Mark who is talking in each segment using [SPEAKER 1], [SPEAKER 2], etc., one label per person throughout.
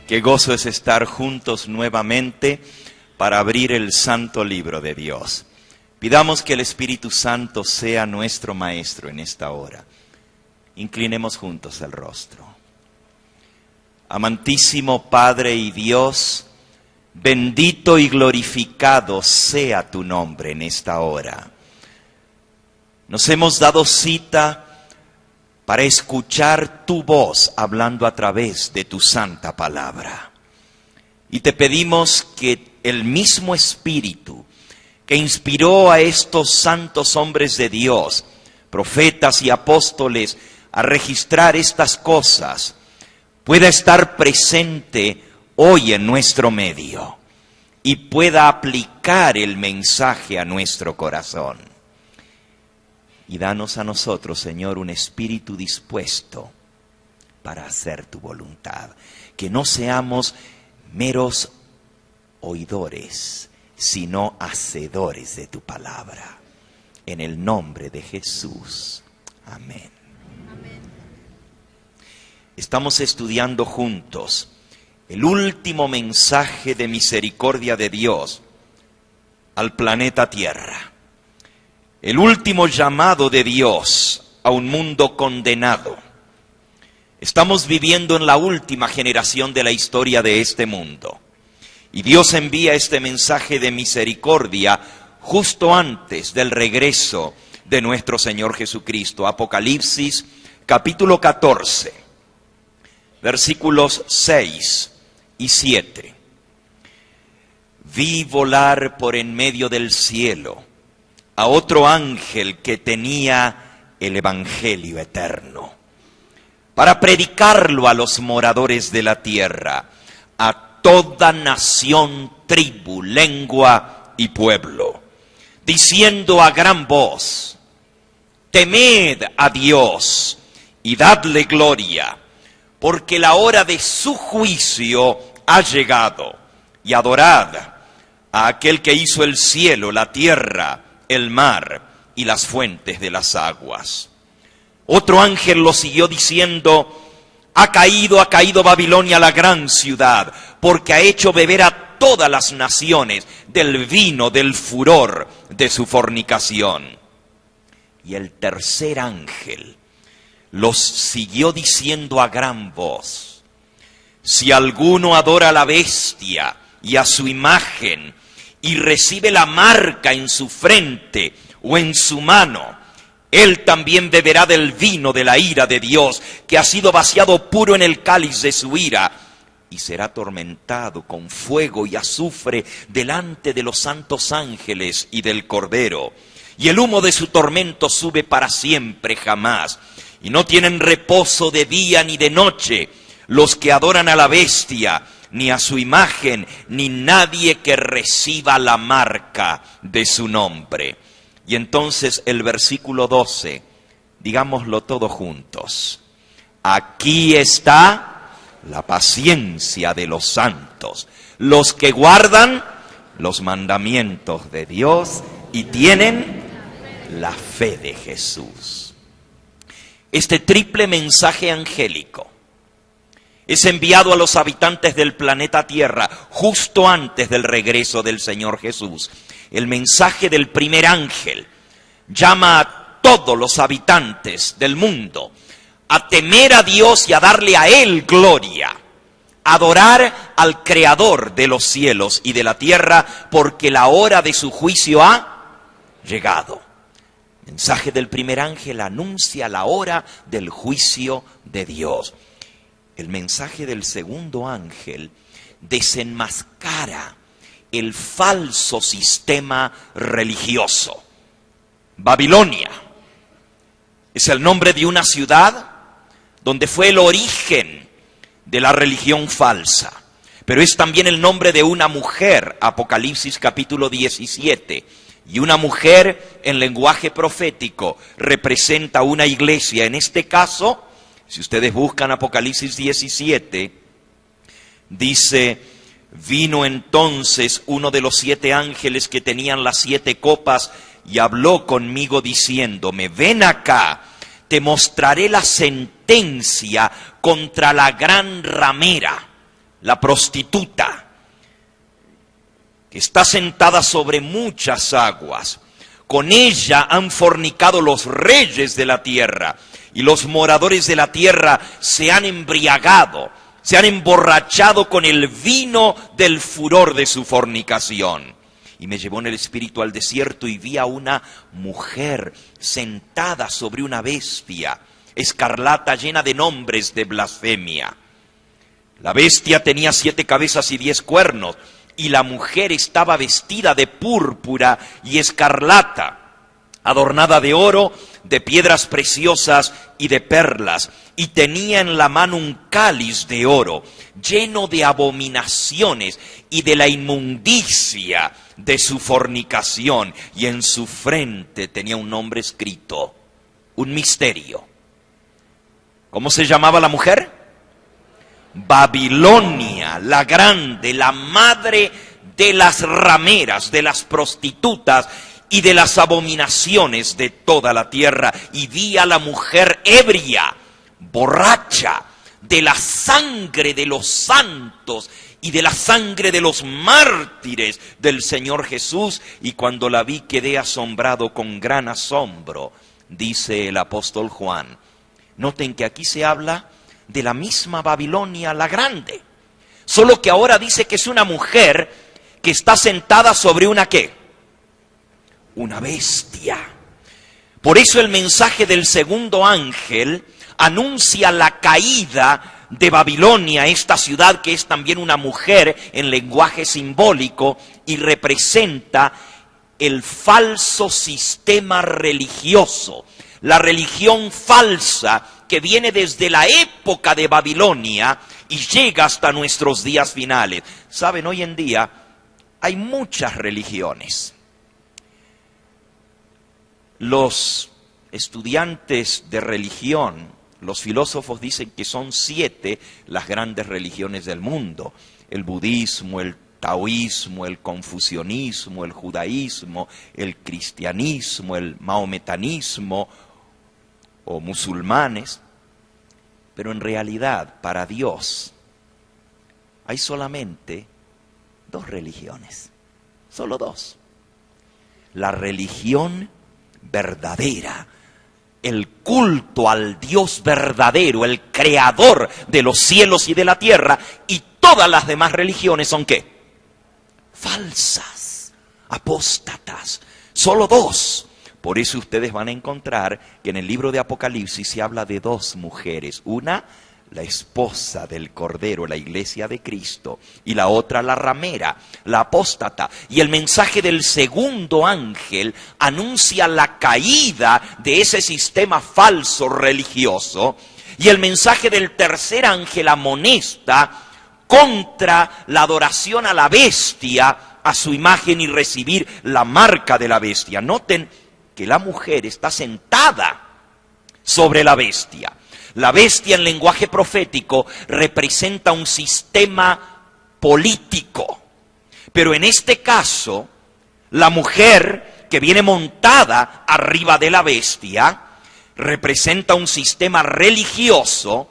[SPEAKER 1] Qué gozo es estar juntos nuevamente para abrir el santo libro de Dios. Pidamos que el Espíritu Santo sea nuestro maestro en esta hora. Inclinemos juntos el rostro. Amantísimo Padre y Dios, bendito y glorificado sea tu nombre en esta hora. Nos hemos dado cita para escuchar tu voz hablando a través de tu santa palabra. Y te pedimos que el mismo Espíritu que inspiró a estos santos hombres de Dios, profetas y apóstoles, a registrar estas cosas, pueda estar presente hoy en nuestro medio y pueda aplicar el mensaje a nuestro corazón. Y danos a nosotros, Señor, un espíritu dispuesto para hacer tu voluntad. Que no seamos meros oidores, sino hacedores de tu palabra. En el nombre de Jesús. Amén. Amén. Estamos estudiando juntos el último mensaje de misericordia de Dios al planeta Tierra. El último llamado de Dios a un mundo condenado. Estamos viviendo en la última generación de la historia de este mundo. Y Dios envía este mensaje de misericordia justo antes del regreso de nuestro Señor Jesucristo. Apocalipsis capítulo 14, versículos 6 y 7. Vi volar por en medio del cielo a otro ángel que tenía el evangelio eterno, para predicarlo a los moradores de la tierra, a toda nación, tribu, lengua y pueblo, diciendo a gran voz: temed a Dios y dadle gloria, porque la hora de su juicio ha llegado, y adorad a aquel que hizo el cielo, la tierra, el mar y las fuentes de las aguas. Otro ángel lo siguió diciendo: ha caído Babilonia, la gran ciudad, porque ha hecho beber a todas las naciones del vino del furor de su fornicación. Y el tercer ángel los siguió diciendo a gran voz: si alguno adora a la bestia y a su imagen, y recibe la marca en su frente o en su mano, él también beberá del vino de la ira de Dios, que ha sido vaciado puro en el cáliz de su ira, y será atormentado con fuego y azufre delante de los santos ángeles y del Cordero. Y el humo de su tormento sube para siempre jamás. Y no tienen reposo de día ni de noche los que adoran a la bestia, ni a su imagen, ni nadie que reciba la marca de su nombre. Y entonces el versículo 12, digámoslo todos juntos: aquí está la paciencia de los santos, los que guardan los mandamientos de Dios y tienen la fe de Jesús. Este triple mensaje angélico es enviado a los habitantes del planeta Tierra justo antes del regreso del Señor Jesús. El mensaje del primer ángel llama a todos los habitantes del mundo a temer a Dios y a darle a Él gloria, a adorar al Creador de los cielos y de la tierra, porque la hora de su juicio ha llegado. El mensaje del primer ángel anuncia la hora del juicio de Dios. El mensaje del segundo ángel desenmascara el falso sistema religioso. Babilonia es el nombre de una ciudad donde fue el origen de la religión falsa, pero es también el nombre de una mujer, Apocalipsis capítulo 17, y una mujer en lenguaje profético representa una iglesia. En este caso, si ustedes buscan Apocalipsis 17, dice: vino entonces uno de los 7 ángeles que tenían las 7 copas y habló conmigo diciéndome: ven acá, te mostraré la sentencia contra la gran ramera, la prostituta, que está sentada sobre muchas aguas. Con ella han fornicado los reyes de la tierra, y los moradores de la tierra se han embriagado, se han emborrachado con el vino del furor de su fornicación. Y me llevó en el espíritu al desierto y vi a una mujer sentada sobre una bestia, escarlata, llena de nombres de blasfemia. La bestia tenía 7 cabezas y 10 cuernos, y la mujer estaba vestida de púrpura y escarlata, adornada de oro, de piedras preciosas y de perlas, y tenía en la mano un cáliz de oro, lleno de abominaciones y de la inmundicia de su fornicación, y en su frente tenía un nombre escrito, un misterio. ¿Cómo se llamaba la mujer? Babilonia, la grande, la madre de las rameras, de las prostitutas y de las abominaciones de toda la tierra. Y vi a la mujer ebria, borracha, de la sangre de los santos y de la sangre de los mártires del Señor Jesús. Y cuando la vi quedé asombrado con gran asombro, dice el apóstol Juan. Noten que aquí se habla de la misma Babilonia la grande, solo que ahora dice que es una mujer que está sentada sobre una ¿qué? Una bestia. Por eso el mensaje del segundo ángel anuncia la caída de Babilonia, esta ciudad que es también una mujer en lenguaje simbólico y representa el falso sistema religioso, la religión falsa que viene desde la época de Babilonia y llega hasta nuestros días finales. Saben, hoy en día hay muchas religiones. Los estudiantes de religión, los filósofos dicen que son 7 las grandes religiones del mundo: el budismo, el taoísmo, el confucianismo, el judaísmo, el cristianismo, el mahometanismo o musulmanes. Pero en realidad, para Dios, hay solamente 2 religiones, solo 2. La religión verdadera, el culto al Dios verdadero, el creador de los cielos y de la tierra, y todas las demás religiones son ¿qué? Falsas, apóstatas, solo 2. Por eso ustedes van a encontrar que en el libro de Apocalipsis se habla de 2 mujeres. Una, la esposa del Cordero, la iglesia de Cristo. Y la otra, la ramera, la apóstata. Y el mensaje del segundo ángel anuncia la caída de ese sistema falso religioso. Y el mensaje del tercer ángel amonesta contra la adoración a la bestia, a su imagen, y recibir la marca de la bestia. Noten que la mujer está sentada sobre la bestia. La bestia en lenguaje profético representa un sistema político. Pero en este caso, la mujer que viene montada arriba de la bestia representa un sistema religioso,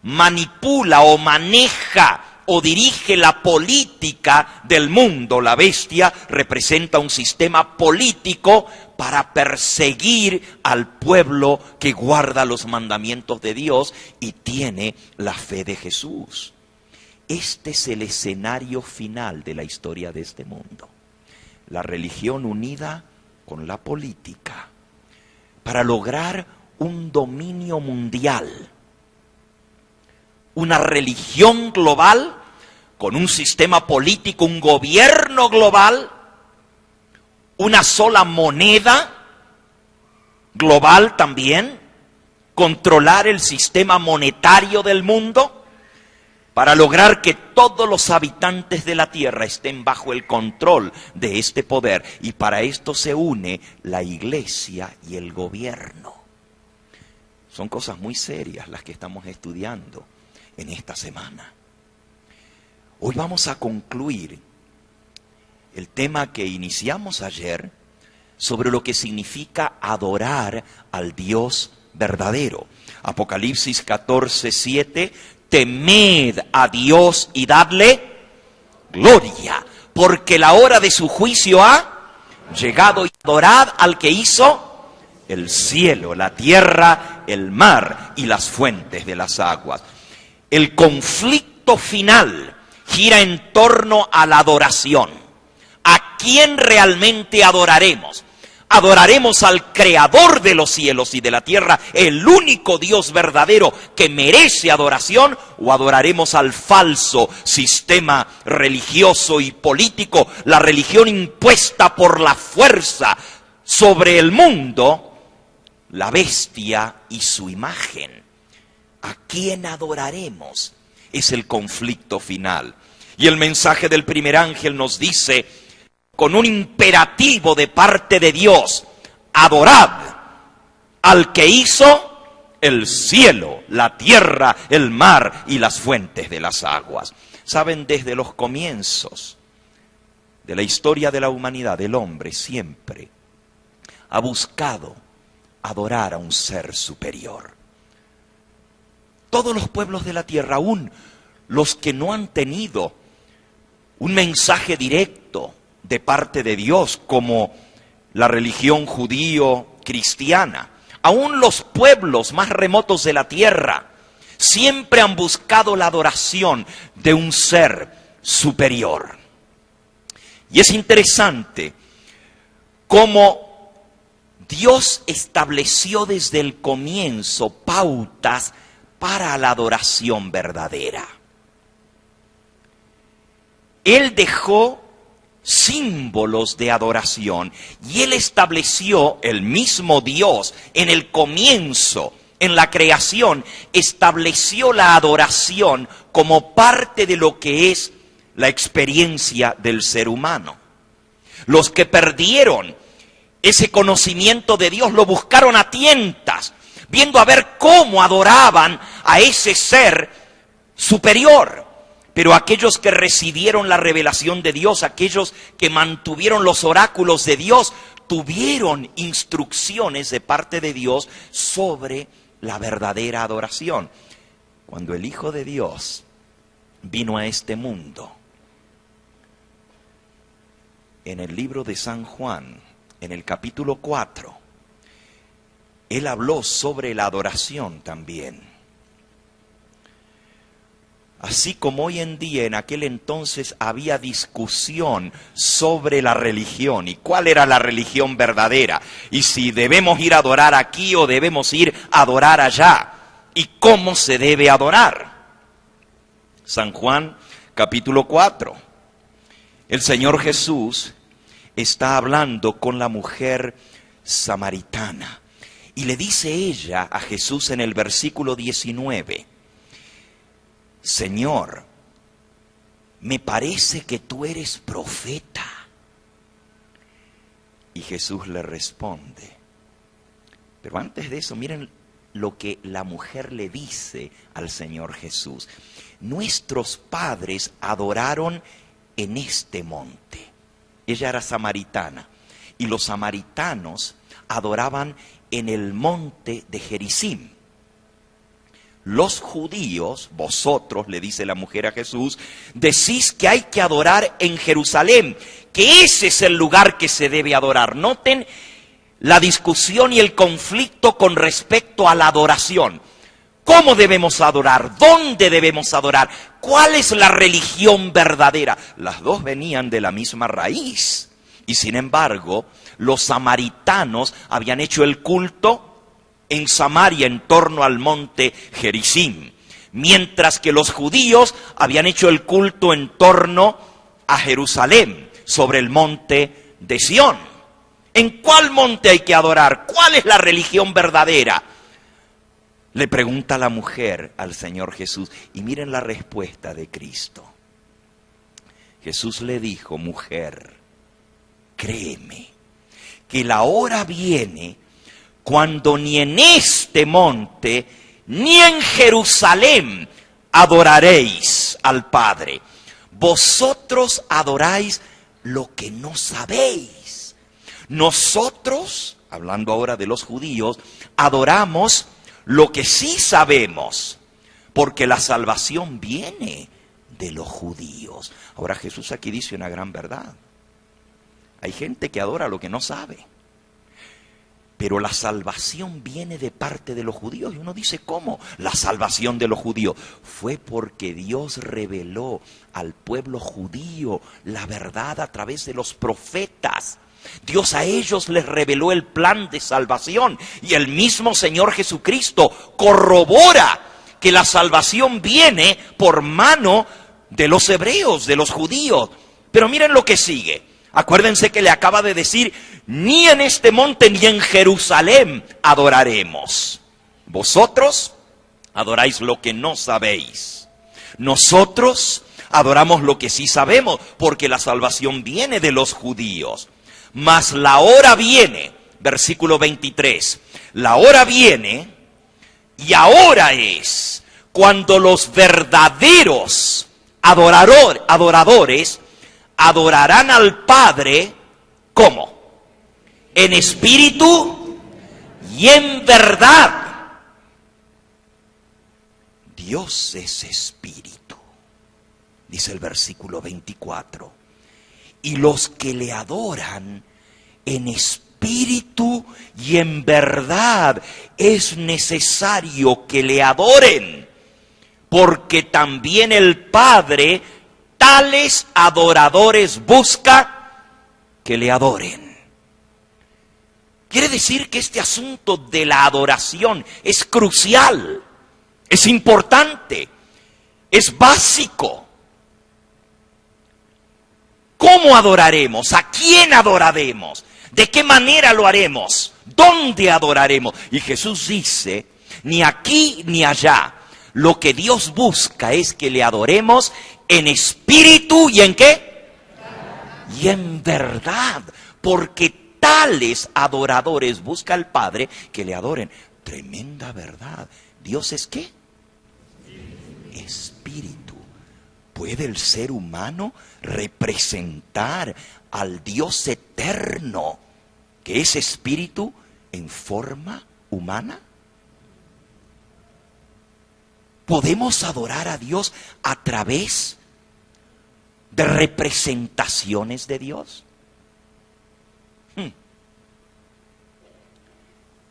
[SPEAKER 1] manipula o maneja o dirige la política del mundo. La bestia representa un sistema político para perseguir al pueblo que guarda los mandamientos de Dios y tiene la fe de Jesús. Este es el escenario final de la historia de este mundo. La religión unida con la política para lograr un dominio mundial. Una religión global con un sistema político, un gobierno global, una sola moneda global también, controlar el sistema monetario del mundo para lograr que todos los habitantes de la tierra estén bajo el control de este poder. Y para esto se une la iglesia y el gobierno. Son cosas muy serias las que estamos estudiando en esta semana. Hoy vamos a concluir el tema que iniciamos ayer sobre lo que significa adorar al Dios verdadero. Apocalipsis 14:7, temed a Dios y dadle gloria, porque la hora de su juicio ha llegado, y adorad al que hizo el cielo, la tierra, el mar y las fuentes de las aguas. El conflicto final gira en torno a la adoración. ¿A quién realmente adoraremos? ¿Adoraremos al creador de los cielos y de la tierra, el único Dios verdadero que merece adoración? ¿O adoraremos al falso sistema religioso y político, la religión impuesta por la fuerza sobre el mundo, la bestia y su imagen? ¿A quién adoraremos? Es el conflicto final. Y el mensaje del primer ángel nos dice, con un imperativo de parte de Dios: adorad al que hizo el cielo, la tierra, el mar y las fuentes de las aguas. Saben, desde los comienzos de la historia de la humanidad, el hombre siempre ha buscado adorar a un ser superior. Todos los pueblos de la tierra, aún los que no han tenido un mensaje directo de parte de Dios, como la religión judío-cristiana, aún los pueblos más remotos de la tierra, siempre han buscado la adoración de un ser superior. Y es interesante cómo Dios estableció desde el comienzo pautas para la adoración verdadera. Él dejó símbolos de adoración y Él estableció, el mismo Dios, en el comienzo, en la creación, estableció la adoración como parte de lo que es la experiencia del ser humano. Los que perdieron ese conocimiento de Dios lo buscaron a tientas, viendo a ver cómo adoraban a ese ser superior. Pero aquellos que recibieron la revelación de Dios, aquellos que mantuvieron los oráculos de Dios, tuvieron instrucciones de parte de Dios sobre la verdadera adoración. Cuando el Hijo de Dios vino a este mundo, en el libro de San Juan, en el capítulo 4, Él habló sobre la adoración también. Así como hoy en día, en aquel entonces había discusión sobre la religión y cuál era la religión verdadera, y si debemos ir a adorar aquí o debemos ir a adorar allá, y cómo se debe adorar. San Juan capítulo 4. El Señor Jesús está hablando con la mujer samaritana y le dice ella a Jesús en el versículo 19: Señor, me parece que tú eres profeta. Y Jesús le responde. Pero antes de eso, miren lo que la mujer le dice al Señor Jesús. Nuestros padres adoraron en este monte. Ella era samaritana. Y los samaritanos adoraban en el monte de Gerizim. Los judíos, vosotros, le dice la mujer a Jesús, decís que hay que adorar en Jerusalén, que ese es el lugar que se debe adorar. Noten la discusión y el conflicto con respecto a la adoración. ¿Cómo debemos adorar? ¿Dónde debemos adorar? ¿Cuál es la religión verdadera? Las dos venían de la misma raíz. Y sin embargo, los samaritanos habían hecho el culto en Samaria, en torno al monte Gerizim, mientras que los judíos habían hecho el culto en torno a Jerusalén, sobre el monte de Sión. ¿En cuál monte hay que adorar? ¿Cuál es la religión verdadera? Le pregunta la mujer al Señor Jesús, y miren la respuesta de Cristo. Jesús le dijo: mujer, créeme, que la hora viene cuando ni en este monte, ni en Jerusalén adoraréis al Padre. Vosotros adoráis lo que no sabéis. Nosotros, hablando ahora de los judíos, adoramos lo que sí sabemos, porque la salvación viene de los judíos. Ahora Jesús aquí dice una gran verdad. Hay gente que adora lo que no sabe. Pero la salvación viene de parte de los judíos. Y uno dice, ¿cómo? La salvación de los judíos. Fue porque Dios reveló al pueblo judío la verdad a través de los profetas. Dios a ellos les reveló el plan de salvación. Y el mismo Señor Jesucristo corrobora que la salvación viene por mano de los hebreos, de los judíos. Pero miren lo que sigue. Acuérdense que le acaba de decir, ni en este monte ni en Jerusalén adoraremos. Vosotros adoráis lo que no sabéis. Nosotros adoramos lo que sí sabemos, porque la salvación viene de los judíos. Mas la hora viene, versículo 23, la hora viene y ahora es cuando los verdaderos adoradores adorarán al Padre, ¿cómo? En espíritu y en verdad. Dios es espíritu, dice el versículo 24. Y los que le adoran en espíritu y en verdad, es necesario que le adoren, porque también el Padre tales adoradores busca que le adoren. Quiere decir que este asunto de la adoración es crucial, es importante, es básico. ¿Cómo adoraremos? ¿A quién adoraremos? ¿De qué manera lo haremos? ¿Dónde adoraremos? Y Jesús dice, ni aquí ni allá. Lo que Dios busca es que le adoremos en espíritu y en ¿qué? Y en verdad. Porque tales adoradores busca al Padre que le adoren. Tremenda verdad. ¿Dios es qué? Espíritu. ¿Puede el ser humano representar al Dios eterno, que es espíritu, en forma humana? ¿Podemos adorar a Dios a través de representaciones de Dios?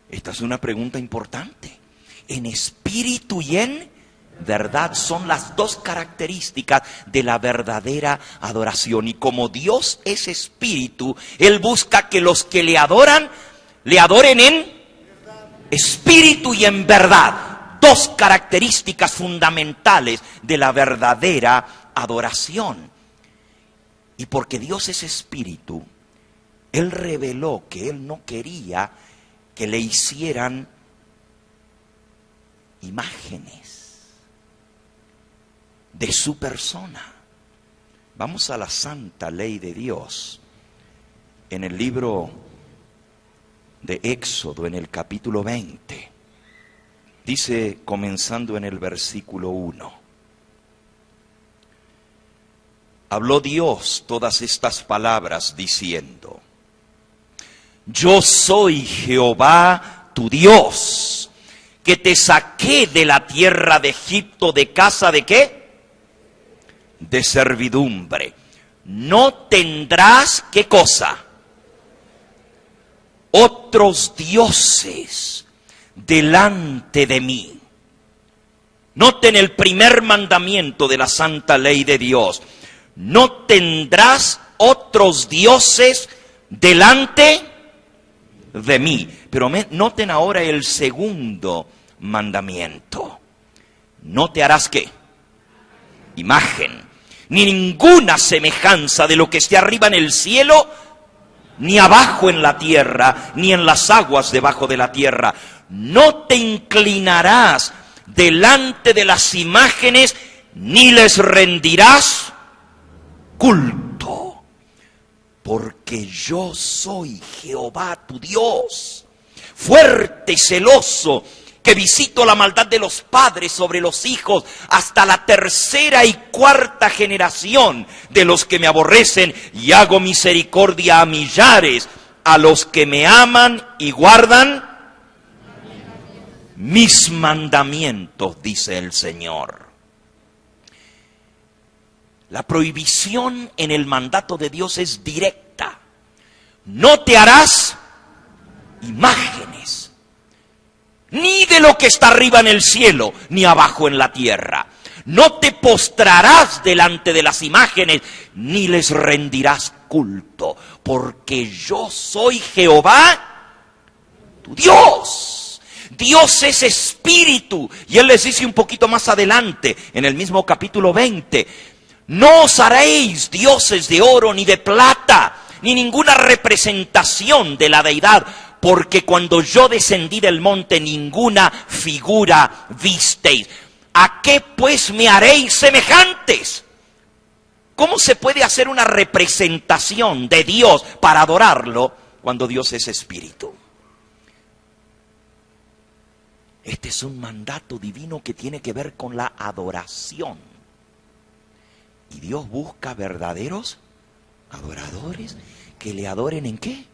[SPEAKER 1] Esta es una pregunta importante. En espíritu y en verdad son las dos características de la verdadera adoración. Y como Dios es espíritu, Él busca que los que le adoren en espíritu y en verdad. Dos características fundamentales de la verdadera adoración. Y porque Dios es espíritu, Él reveló que Él no quería que le hicieran imágenes de su persona. Vamos a la santa ley de Dios en el libro de Éxodo, en el capítulo 20. Dice, comenzando en el versículo 1. Habló Dios todas estas palabras diciendo: Yo soy Jehová tu Dios, que te saqué de la tierra de Egipto, de casa de ¿qué? De servidumbre. No tendrás, ¿qué cosa? Otros dioses delante de mí. Noten el primer mandamiento de la santa ley de Dios. No tendrás otros dioses delante de mí. Pero noten ahora el segundo mandamiento. No te harás ¿qué? Imagen, ni ninguna semejanza de lo que esté arriba en el cielo, ni abajo en la tierra, ni en las aguas debajo de la tierra. No te inclinarás delante de las imágenes, ni les rendirás culto. Porque yo soy Jehová tu Dios, fuerte y celoso, que visito la maldad de los padres sobre los hijos hasta la tercera y cuarta generación de los que me aborrecen, y hago misericordia a millares, a los que me aman y guardan mis mandamientos, dice el Señor. La prohibición en el mandato de Dios es directa. No te harás imágenes, ni de lo que está arriba en el cielo, ni abajo en la tierra. No te postrarás delante de las imágenes, ni les rendirás culto, porque yo soy Jehová, tu Dios. Dios es espíritu. Y Él les dice un poquito más adelante, en el mismo capítulo 20, no os haréis dioses de oro ni de plata, ni ninguna representación de la deidad, porque cuando yo descendí del monte ninguna figura visteis. ¿A qué pues me haréis semejantes? ¿Cómo se puede hacer una representación de Dios para adorarlo cuando Dios es espíritu? Este es un mandato divino que tiene que ver con la adoración. Y Dios busca verdaderos adoradores que le adoren ¿en qué?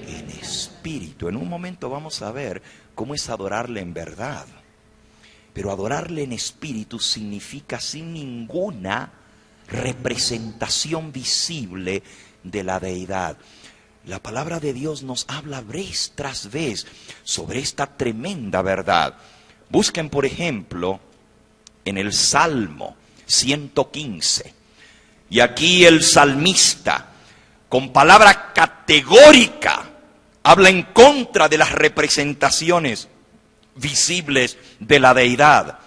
[SPEAKER 1] En espíritu. En un momento vamos a ver cómo es adorarle en verdad. Pero adorarle en espíritu significa sin ninguna representación visible de la deidad. La palabra de Dios nos habla vez tras vez sobre esta tremenda verdad. Busquen, por ejemplo, en el Salmo 115. Y aquí el salmista, con palabra categórica, habla en contra de las representaciones visibles de la deidad.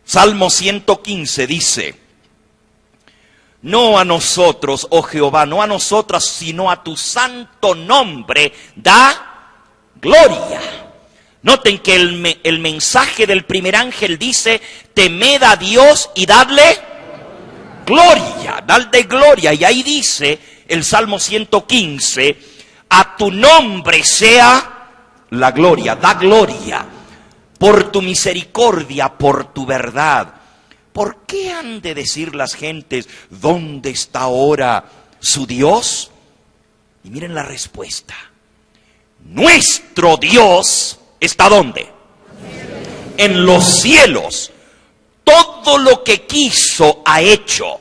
[SPEAKER 1] Salmo 115 dice: no a nosotros, oh Jehová, no a nosotras, sino a tu santo nombre da gloria. Noten que el mensaje del primer ángel dice: temed a Dios y dadle gloria, dadle gloria. Y ahí dice el Salmo 115: a tu nombre sea la gloria, da gloria, por tu misericordia, por tu verdad. ¿Por qué han de decir las gentes, ¿dónde está ahora su Dios? Y miren la respuesta: nuestro Dios está ¿dónde? En los cielos. Todo lo que quiso ha hecho.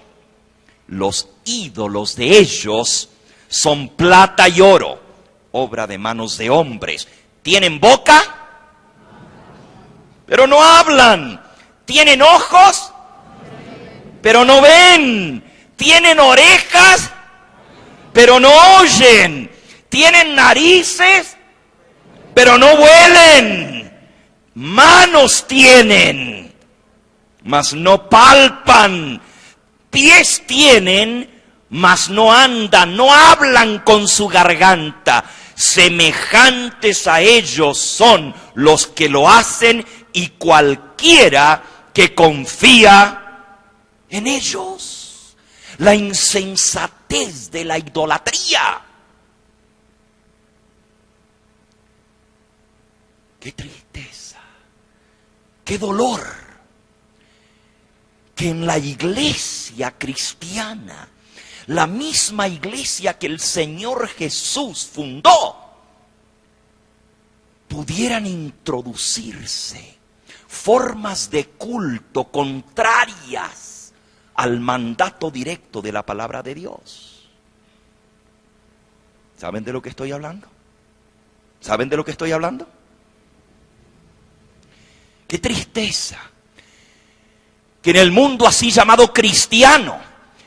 [SPEAKER 1] Los ídolos de ellos son plata y oro, obra de manos de hombres. ¿Tienen boca? Pero no hablan. ¿Tienen ojos? Pero no ven. ¿Tienen orejas? Pero no oyen. ¿Tienen narices? Pero no huelen. Manos tienen, mas no palpan. Pies tienen, mas no andan. No hablan con su garganta. Semejantes a ellos son los que lo hacen y cualquiera que confía en ellos. La insensatez de la idolatría. Qué tristeza, qué dolor que en la iglesia cristiana, la misma iglesia que el Señor Jesús fundó, pudieran introducirse formas de culto contrarias al mandato directo de la palabra de Dios. ¿Saben de lo que estoy hablando? ¿Saben de lo que estoy hablando? Qué tristeza que en el mundo así llamado cristiano,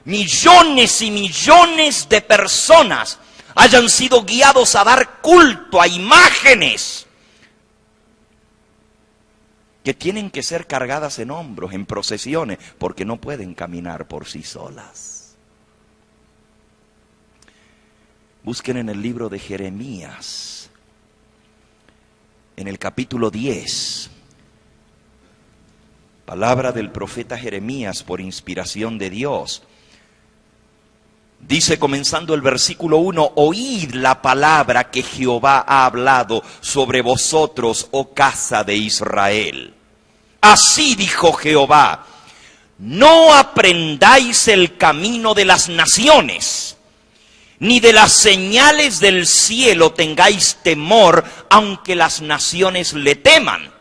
[SPEAKER 1] millones y millones de personas hayan sido guiados a dar culto a imágenes que tienen que ser cargadas en hombros, en procesiones, porque no pueden caminar por sí solas. Busquen en el libro de Jeremías, en el capítulo 10, palabra del profeta Jeremías por inspiración de Dios. Dice, comenzando el versículo 1, oíd la palabra que Jehová ha hablado sobre vosotros, oh casa de Israel. Así dijo Jehová, no aprendáis el camino de las naciones, ni de las señales del cielo tengáis temor, aunque las naciones le teman.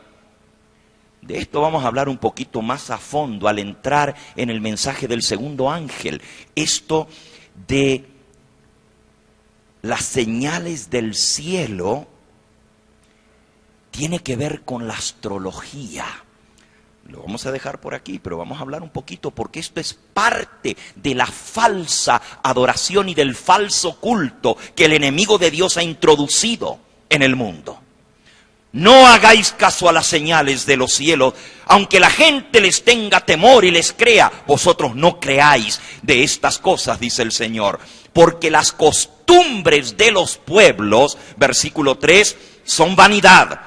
[SPEAKER 1] De esto vamos a hablar un poquito más a fondo al entrar en el mensaje del segundo ángel. Esto de las señales del cielo tiene que ver con la astrología. Lo vamos a dejar por aquí, pero vamos a hablar un poquito porque esto es parte de la falsa adoración y del falso culto que el enemigo de Dios ha introducido en el mundo. No hagáis caso a las señales de los cielos, aunque la gente les tenga temor y les crea, vosotros no creáis de estas cosas, dice el Señor, porque las costumbres de los pueblos, versículo 3, son vanidad.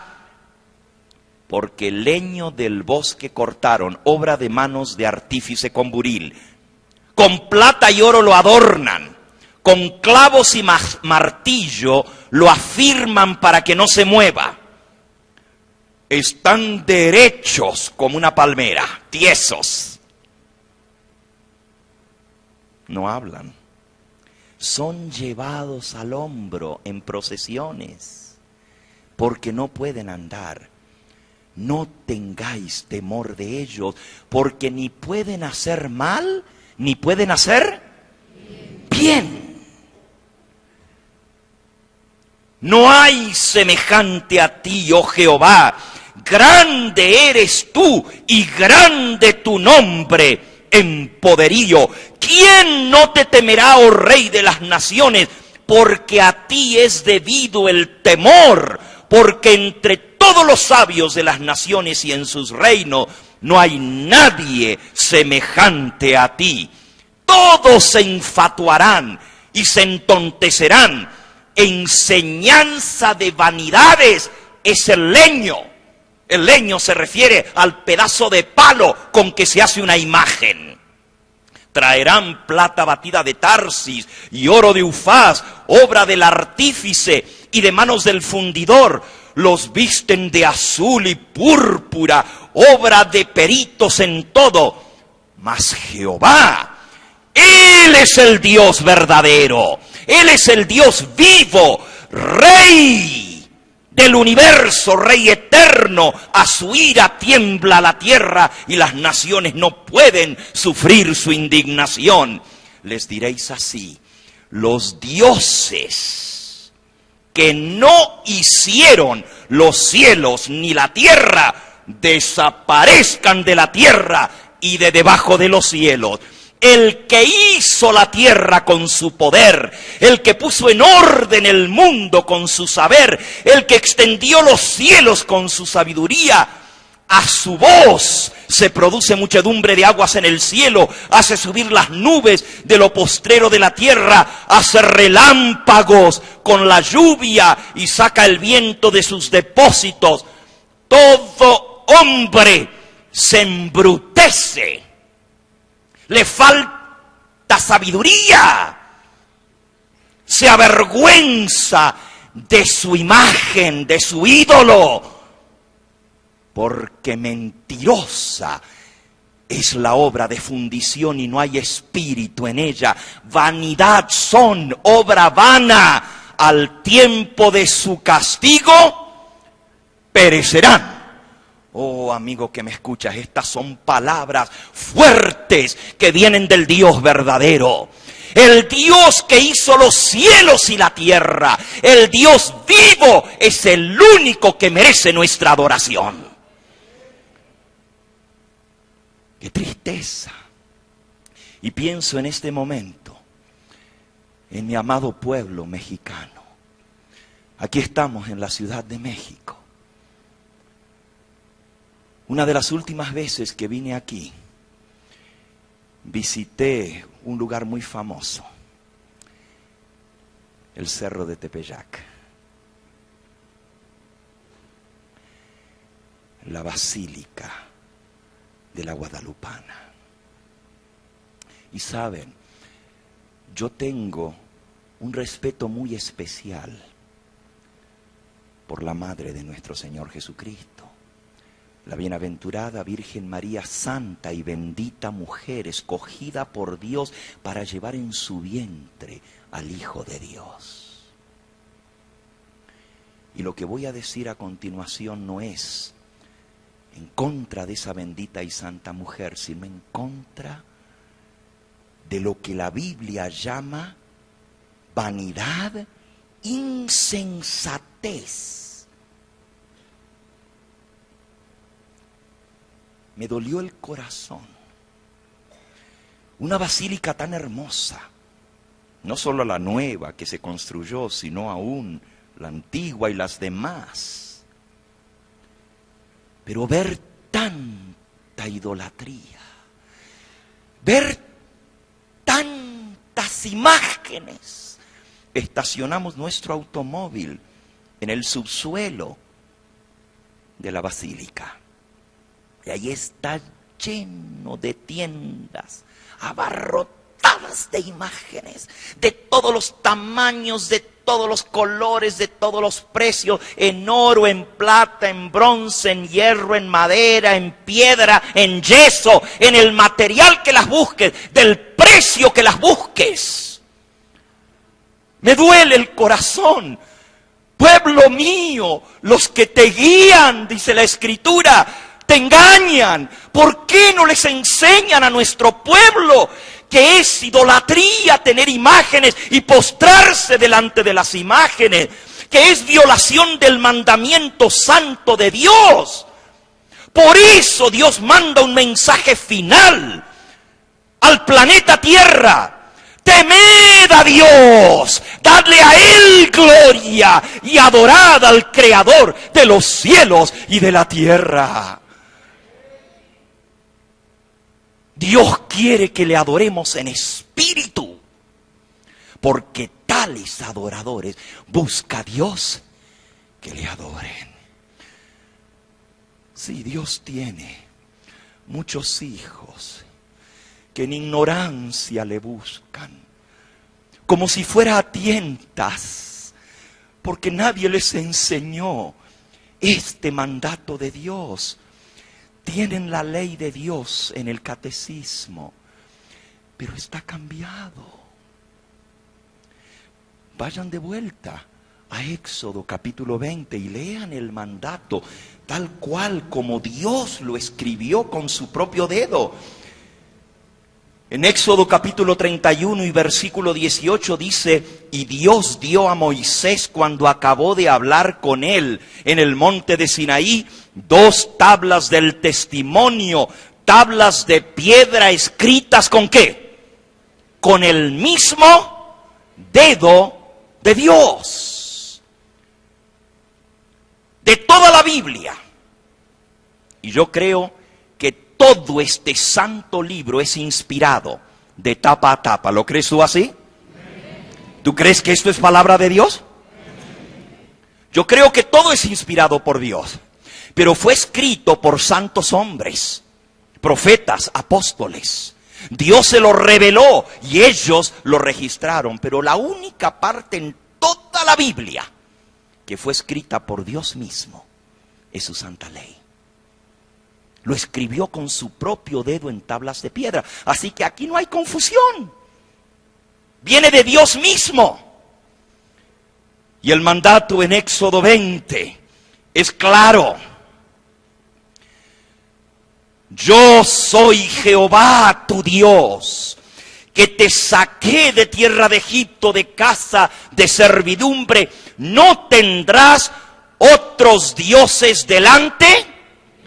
[SPEAKER 1] Porque el leño del bosque cortaron, obra de manos de artífice con buril. Con plata y oro lo adornan, con clavos y martillo lo afirman para que no se mueva. Están derechos como una palmera, tiesos. No hablan. Son llevados al hombro en procesiones, porque no pueden andar. No tengáis temor de ellos, porque ni pueden hacer mal, ni pueden hacer bien. No hay semejante a ti, oh Jehová. Grande eres tú y grande tu nombre en poderío. ¿Quién no te temerá, oh Rey de las naciones? Porque a ti es debido el temor, porque entre todos los sabios de las naciones y en sus reinos no hay nadie semejante a ti. Todos se infatuarán y se entontecerán. Enseñanza de vanidades es el leño. El leño se refiere al pedazo de palo con que se hace una imagen. Traerán plata batida de Tarsis y oro de Ufaz, obra del artífice y de manos del fundidor. Los visten de azul y púrpura, obra de peritos en todo. Mas Jehová, Él es el Dios verdadero. Él es el Dios vivo, Rey del universo, Rey eterno. A su ira tiembla la tierra y las naciones no pueden sufrir su indignación. Les diréis así: los dioses que no hicieron los cielos ni la tierra, desaparezcan de la tierra y de debajo de los cielos. El que hizo la tierra con su poder, el que puso en orden el mundo con su saber, el que extendió los cielos con su sabiduría, a su voz se produce muchedumbre de aguas en el cielo, hace subir las nubes de lo postrero de la tierra, hace relámpagos con la lluvia y saca el viento de sus depósitos. Todo hombre se embrutece. Le falta sabiduría, se avergüenza de su imagen, de su ídolo, porque mentirosa es la obra de fundición y no hay espíritu en ella. Vanidad son, obra vana, al tiempo de su castigo perecerán. Oh, amigo que me escuchas, estas son palabras fuertes que vienen del Dios verdadero. El Dios que hizo los cielos y la tierra, el Dios vivo, es el único que merece nuestra adoración. ¡Qué tristeza! Y pienso en este momento en mi amado pueblo mexicano. Aquí estamos en la Ciudad de México. Una de las últimas veces que vine aquí, visité un lugar muy famoso, el Cerro de Tepeyac, la Basílica de la Guadalupana. Y saben, yo tengo un respeto muy especial por la Madre de nuestro Señor Jesucristo, La bienaventurada Virgen María, santa y bendita mujer, escogida por Dios para llevar en su vientre al Hijo de Dios. Y lo que voy a decir a continuación no es en contra de esa bendita y santa mujer, sino en contra de lo que la Biblia llama vanidad, insensatez. Me dolió el corazón. Una basílica tan hermosa, no solo la nueva que se construyó, sino aún la antigua y las demás. Pero ver tanta idolatría, ver tantas imágenes. Estacionamos nuestro automóvil en el subsuelo de la basílica. Y ahí está lleno de tiendas, abarrotadas de imágenes, de todos los tamaños, de todos los colores, de todos los precios, en oro, en plata, en bronce, en hierro, en madera, en piedra, en yeso, en el material que las busques, del precio que las busques. Me duele el corazón. Pueblo mío, los que te guían, dice la Escritura, te engañan. ¿Por qué no les enseñan a nuestro pueblo que es idolatría tener imágenes y postrarse delante de las imágenes? Que es violación del mandamiento santo de Dios. Por eso Dios manda un mensaje final al planeta Tierra. Temed a Dios, dadle a Él gloria y adorad al Creador de los cielos y de la tierra. Dios quiere que le adoremos en espíritu, porque tales adoradores busca a Dios que le adoren. Sí, Dios tiene muchos hijos que en ignorancia le buscan, como si fuera a tientas, porque nadie les enseñó este mandato de Dios. Tienen la ley de Dios en el catecismo, pero está cambiado. Vayan de vuelta a Éxodo capítulo 20 y lean el mandato tal cual como Dios lo escribió con su propio dedo. En Éxodo capítulo 31 y versículo 18 dice: y Dios dio a Moisés, cuando acabó de hablar con él en el monte de Sinaí, 2 tablas del testimonio, tablas de piedra escritas ¿con qué? Con el mismo dedo de Dios. De toda la Biblia. Y yo creo que todo este santo libro es inspirado de tapa a tapa. ¿Lo crees tú así? ¿Tú crees que esto es palabra de Dios? Yo creo que todo es inspirado por Dios. Pero fue escrito por santos hombres, profetas, apóstoles. Dios se lo reveló y ellos lo registraron. Pero la única parte en toda la Biblia que fue escrita por Dios mismo es su santa ley. Lo escribió con su propio dedo en tablas de piedra. Así que aquí no hay confusión. Viene de Dios mismo. Y el mandato en Éxodo 20 es claro. Yo soy Jehová tu Dios, que te saqué de tierra de Egipto, de casa de servidumbre. No tendrás otros dioses delante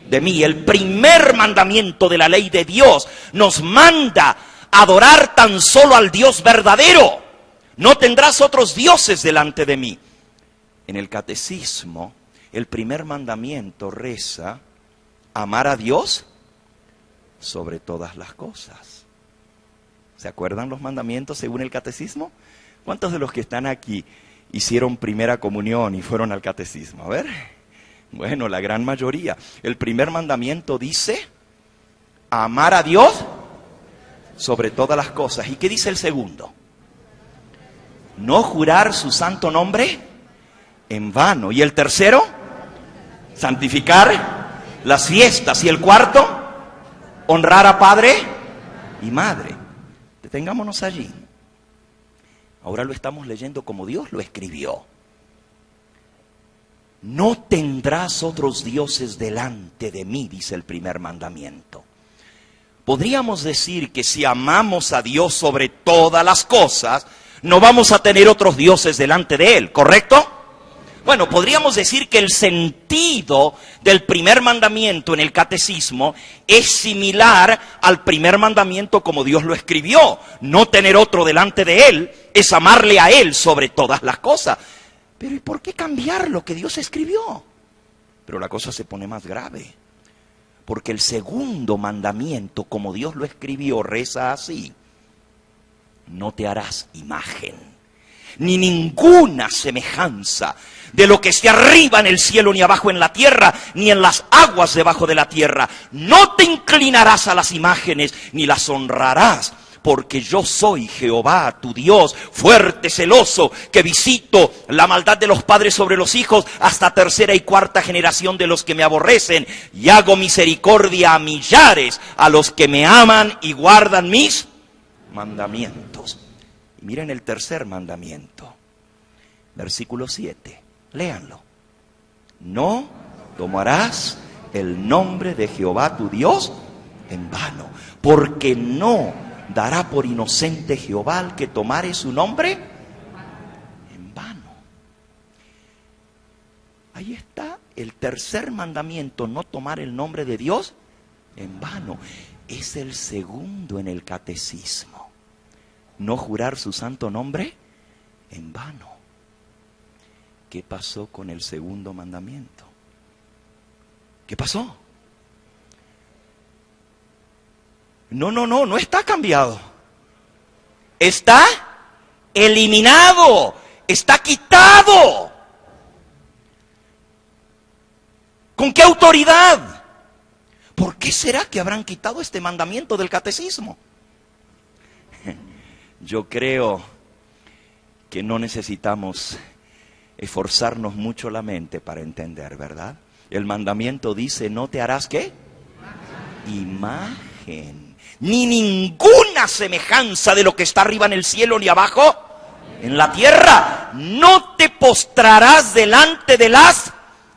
[SPEAKER 1] de mí. El primer mandamiento de la ley de Dios nos manda a adorar tan solo al Dios verdadero. No tendrás otros dioses delante de mí. En el catecismo, el primer mandamiento reza: amar a Dios sobre todas las cosas. ¿Se acuerdan los mandamientos según el catecismo? ¿Cuántos de los que están aquí hicieron primera comunión y fueron al catecismo? A ver. Bueno, la gran mayoría. El primer mandamiento dice: amar a Dios sobre todas las cosas. ¿Y qué dice el segundo? No jurar su santo nombre en vano. ¿Y el tercero? Santificar las fiestas. Y el cuarto, honrar a padre y madre. Detengámonos allí. Ahora lo estamos leyendo como Dios lo escribió. No tendrás otros dioses delante de mí, dice el primer mandamiento. Podríamos decir que si amamos a Dios sobre todas las cosas, no vamos a tener otros dioses delante de Él, ¿correcto? Bueno, podríamos decir que el sentido del primer mandamiento en el catecismo es similar al primer mandamiento como Dios lo escribió. No tener otro delante de Él es amarle a Él sobre todas las cosas. Pero ¿y por qué cambiar lo que Dios escribió? Pero la cosa se pone más grave. Porque el segundo mandamiento, como Dios lo escribió, reza así: no te harás imagen, ni ninguna semejanza de lo que esté arriba en el cielo, ni abajo en la tierra, ni en las aguas debajo de la tierra. No te inclinarás a las imágenes, ni las honrarás, porque yo soy Jehová, tu Dios, fuerte, celoso, que visito la maldad de los padres sobre los hijos hasta tercera y cuarta generación de los que me aborrecen, y hago misericordia a millares, a los que me aman y guardan mis mandamientos. Y miren el tercer mandamiento, versículo 7, léanlo. No tomarás el nombre de Jehová tu Dios en vano, porque no dará por inocente Jehová al que tomare su nombre en vano. Ahí está el tercer mandamiento, no tomar el nombre de Dios en vano. Es el segundo en el catecismo. No jurar su santo nombre en vano. ¿Qué pasó con el segundo mandamiento? ¿Qué pasó? No está cambiado. Está eliminado, está quitado. ¿Con qué autoridad? ¿Por qué será que habrán quitado este mandamiento del catecismo? Yo creo que no necesitamos esforzarnos mucho la mente para entender, ¿verdad? El mandamiento dice: no te harás ¿qué? Imagen. Ni ninguna semejanza de lo que está arriba en el cielo ni abajo en la tierra. No te postrarás delante de las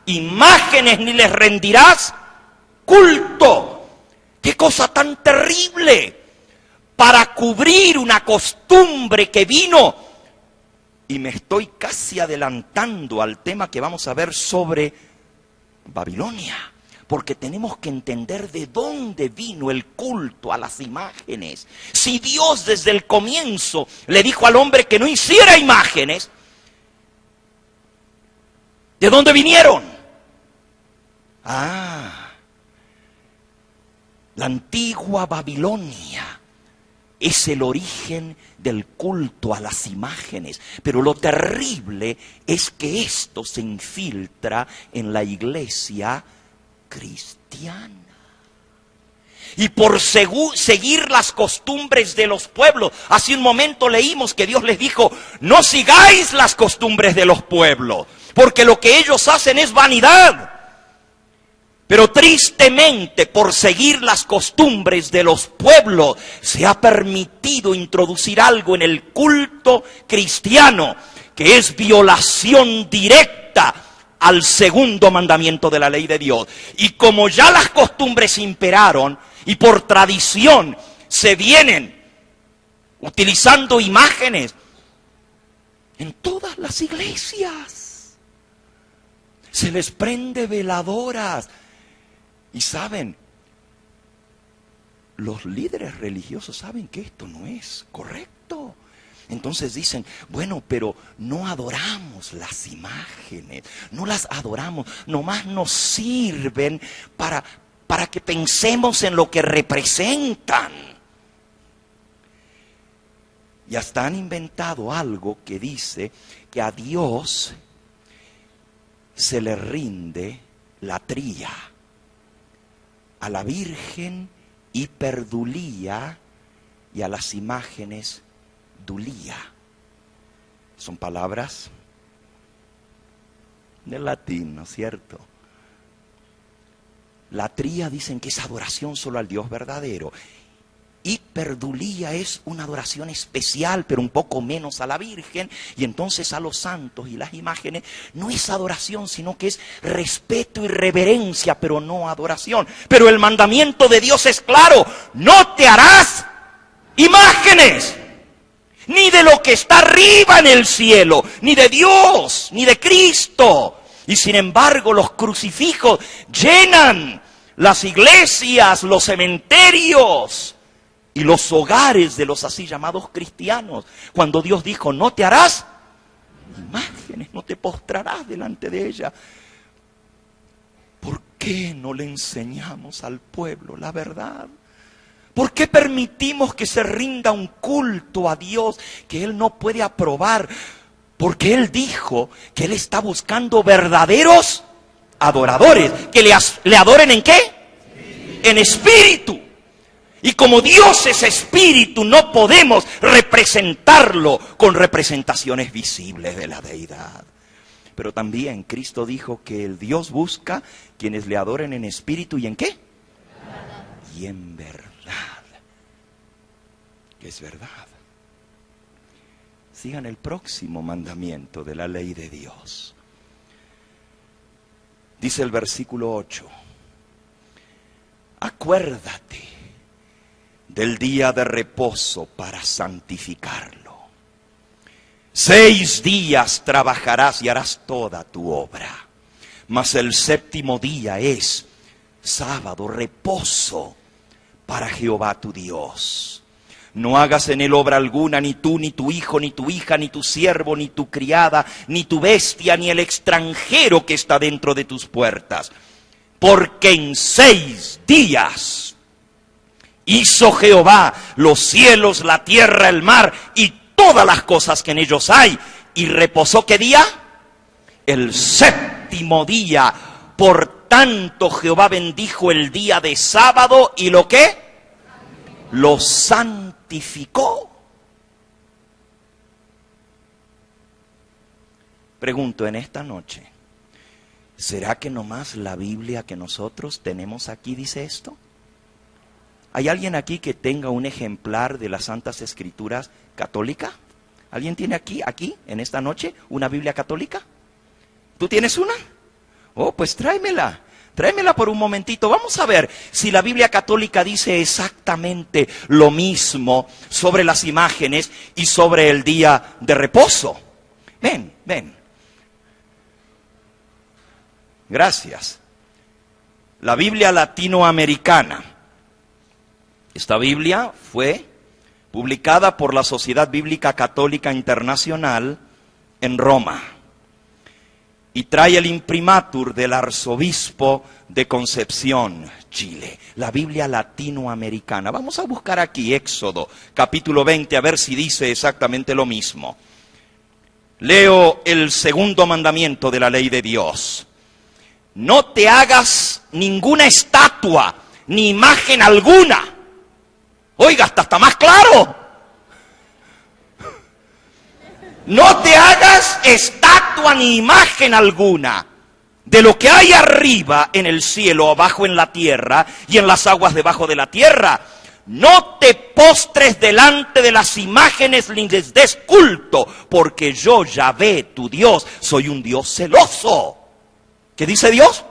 [SPEAKER 1] imágenes ni les rendirás culto. ¡Qué cosa tan terrible! Para cubrir una costumbre que vino, y me estoy casi adelantando al tema que vamos a ver sobre Babilonia. Porque tenemos que entender de dónde vino el culto a las imágenes. Si Dios desde el comienzo le dijo al hombre que no hiciera imágenes, ¿de dónde vinieron? La antigua Babilonia es el origen del culto a las imágenes. Pero lo terrible es que esto se infiltra en la iglesia cristiana. Y por seguir las costumbres de los pueblos. Hace un momento leímos que Dios les dijo: no sigáis las costumbres de los pueblos, porque lo que ellos hacen es vanidad. Pero tristemente, por seguir las costumbres de los pueblos, se ha permitido introducir algo en el culto cristiano, que es violación directa al segundo mandamiento de la ley de Dios. Y como ya las costumbres imperaron y por tradición se vienen utilizando imágenes en todas las iglesias, se les prende veladoras. Y saben, los líderes religiosos saben que esto no es correcto. Entonces dicen: bueno, pero no adoramos las imágenes, no las adoramos, nomás nos sirven para que pensemos en lo que representan. Y hasta han inventado algo que dice que a Dios se le rinde la tría, a la Virgen hiperdulía y a las imágenes dulía. Son palabras del latín, ¿no es cierto? Latría dicen que es adoración solo al Dios verdadero. Hiperdulía es una adoración especial, pero un poco menos a la Virgen, y entonces a los santos y las imágenes no es adoración, sino que es respeto y reverencia, pero no adoración. Pero el mandamiento de Dios es claro: no te harás imágenes, ni de lo que está arriba en el cielo, ni de Dios, ni de Cristo. Y sin embargo los crucifijos llenan las iglesias, los cementerios y los hogares de los así llamados cristianos, cuando Dios dijo: no te harás imágenes, no te postrarás delante de ella. ¿Por qué no le enseñamos al pueblo la verdad? ¿Por qué permitimos que se rinda un culto a Dios que Él no puede aprobar? Porque Él dijo que Él está buscando verdaderos adoradores, que le adoren ¿en qué? En espíritu. Y como Dios es espíritu, no podemos representarlo con representaciones visibles de la deidad. Pero también Cristo dijo que el Dios busca quienes le adoren en espíritu y ¿en qué? Y en verdad. Que es verdad. Sigan el próximo mandamiento de la ley de Dios. Dice el versículo 8. Acuérdate del día de reposo para santificarlo. 6 días trabajarás y harás toda tu obra, mas el 7º día es sábado, reposo para Jehová tu Dios. No hagas en él obra alguna, ni tú, ni tu hijo, ni tu hija, ni tu siervo, ni tu criada, ni tu bestia, ni el extranjero que está dentro de tus puertas. Porque en 6 días hizo Jehová los cielos, la tierra, el mar y todas las cosas que en ellos hay. Y reposó, ¿qué día? El 7º día. Por tanto Jehová bendijo el día de sábado y ¿lo qué? Lo santificó. Pregunto en esta noche, ¿será que nomás la Biblia que nosotros tenemos aquí dice esto? ¿Hay alguien aquí que tenga un ejemplar de las Santas Escrituras católica? ¿Alguien tiene aquí, en esta noche, una Biblia católica? ¿Tú tienes una? Oh, pues tráemela. Tráemela por un momentito. Vamos a ver si la Biblia católica dice exactamente lo mismo sobre las imágenes y sobre el día de reposo. Ven, ven. Gracias. La Biblia latinoamericana. Esta Biblia fue publicada por la Sociedad Bíblica Católica Internacional en Roma. Y trae el imprimatur del arzobispo de Concepción, Chile. La Biblia latinoamericana. Vamos a buscar aquí Éxodo, capítulo 20, a ver si dice exactamente lo mismo. Leo el 2º mandamiento de la ley de Dios. No te hagas ninguna estatua, ni imagen alguna. Oiga, hasta está más claro. No te hagas estatua ni imagen alguna de lo que hay arriba en el cielo, abajo en la tierra y en las aguas debajo de la tierra. No te postres delante de las imágenes ni les des culto, porque yo, Yahvé, tu Dios, soy un Dios celoso. ¿Qué dice Dios?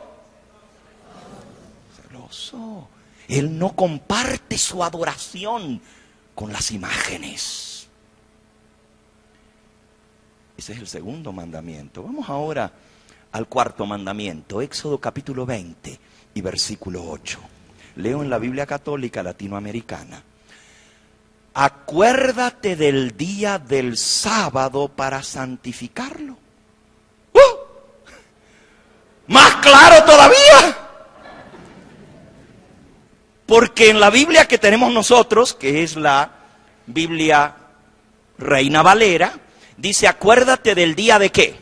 [SPEAKER 1] Celoso. Él no comparte su adoración con las imágenes. Ese es el 2º mandamiento. Vamos ahora al 4º mandamiento, Éxodo capítulo 20 y versículo 8. Leo en la Biblia Católica Latinoamericana. Acuérdate del día del sábado para santificarlo. ¡Más claro todavía! Porque en la Biblia que tenemos nosotros, que es la Biblia Reina Valera, dice, acuérdate del día de ¿qué?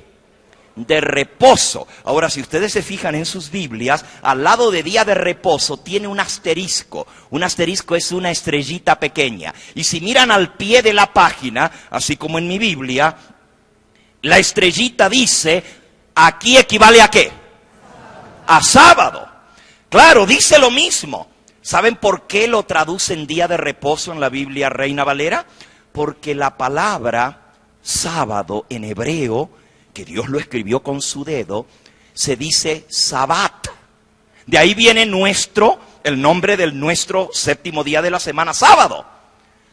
[SPEAKER 1] De reposo. Ahora, si ustedes se fijan en sus Biblias, al lado de día de reposo tiene un asterisco. Un asterisco es una estrellita pequeña. Y si miran al pie de la página, así como en mi Biblia, la estrellita dice, aquí equivale a ¿qué? A sábado. Claro, dice lo mismo. ¿Saben por qué lo traducen día de reposo en la Biblia Reina Valera? Porque la palabra sábado en hebreo, que Dios lo escribió con su dedo, se dice Sabat. De ahí viene el nombre de nuestro séptimo día de la semana, sábado.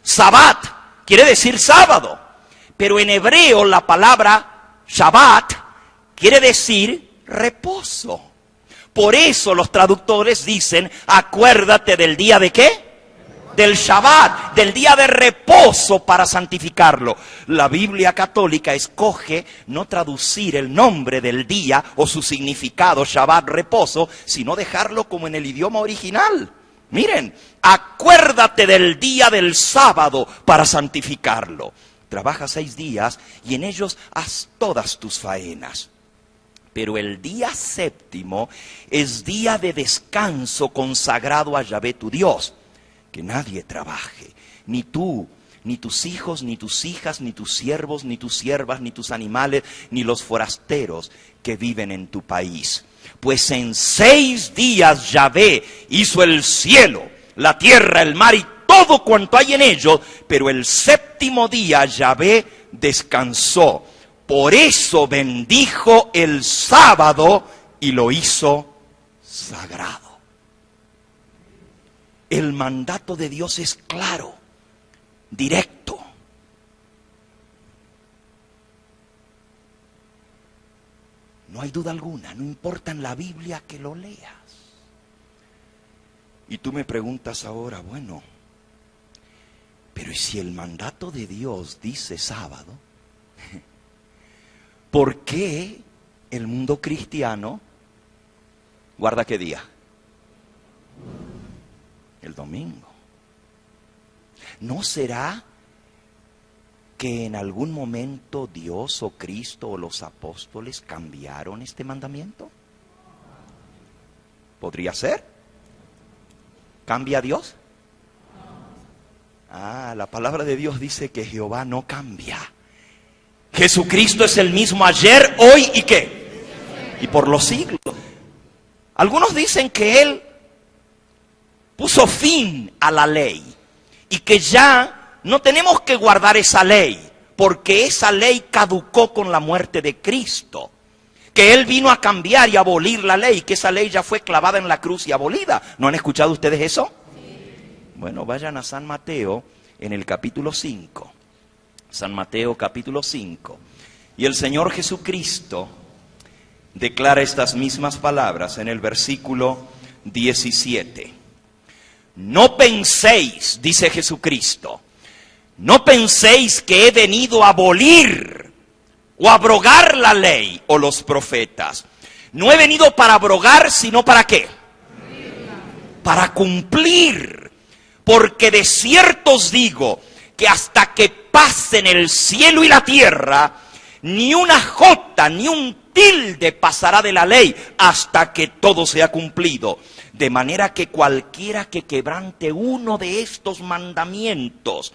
[SPEAKER 1] Sabat quiere decir sábado. Pero en hebreo la palabra Shabbat quiere decir reposo. Por eso los traductores dicen, acuérdate del día de ¿qué? Del Shabbat, del día de reposo para santificarlo. La Biblia católica escoge no traducir el nombre del día o su significado, Shabbat, reposo, sino dejarlo como en el idioma original. Miren, acuérdate del día del sábado para santificarlo. Trabaja 6 días y en ellos haz todas tus faenas. Pero el día séptimo es día de descanso consagrado a Yahvé tu Dios. Que nadie trabaje, ni tú, ni tus hijos, ni tus hijas, ni tus siervos, ni tus siervas, ni tus animales, ni los forasteros que viven en tu país. Pues en 6 días Yahvé hizo el cielo, la tierra, el mar y todo cuanto hay en ellos, pero el séptimo día Yahvé descansó. Por eso bendijo el sábado y lo hizo sagrado. El mandato de Dios es claro, directo. No hay duda alguna, no importa en la Biblia que lo leas. Y tú me preguntas ahora, bueno, pero ¿y si el mandato de Dios dice sábado? ¿Por qué el mundo cristiano guarda qué día? El domingo. ¿No será que en algún momento Dios o Cristo o los apóstoles cambiaron este mandamiento? ¿Podría ser? ¿Cambia Dios? La palabra de Dios dice que Jehová no cambia. Jesucristo es el mismo ayer, hoy y ¿qué? Y por los siglos. Algunos dicen que Él puso fin a la ley y que ya no tenemos que guardar esa ley porque esa ley caducó con la muerte de Cristo. Que Él vino a cambiar y abolir la ley, que esa ley ya fue clavada en la cruz y abolida. ¿No han escuchado ustedes eso? Sí. Bueno, vayan a San Mateo en el capítulo 5. San Mateo capítulo 5. Y el Señor Jesucristo declara estas mismas palabras en el versículo 17. No penséis, dice Jesucristo, no penséis que he venido a abolir o abrogar la ley o los profetas. No he venido para abrogar, sino ¿para qué? Para cumplir. Porque de cierto os digo que hasta que pasen el cielo y la tierra, ni una jota, ni un tilde pasará de la ley hasta que todo sea cumplido. De manera que cualquiera que quebrante uno de estos mandamientos,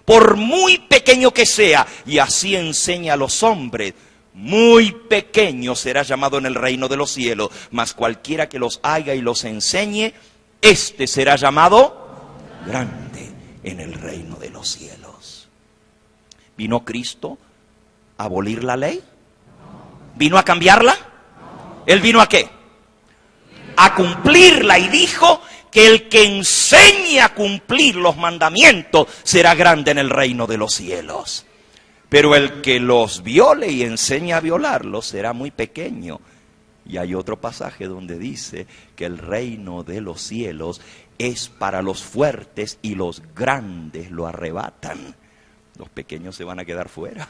[SPEAKER 1] por muy pequeño que sea, y así enseña a los hombres, muy pequeño será llamado en el reino de los cielos, mas cualquiera que los haga y los enseñe, éste será llamado grande en el reino de los cielos. ¿Vino Cristo a abolir la ley? ¿Vino a cambiarla? ¿Él vino a qué? A cumplirla, y dijo que el que enseñe a cumplir los mandamientos será grande en el reino de los cielos. Pero el que los viole y enseñe a violarlos será muy pequeño. Y hay otro pasaje donde dice que el reino de los cielos es para los fuertes y los grandes lo arrebatan. Los pequeños se van a quedar fuera.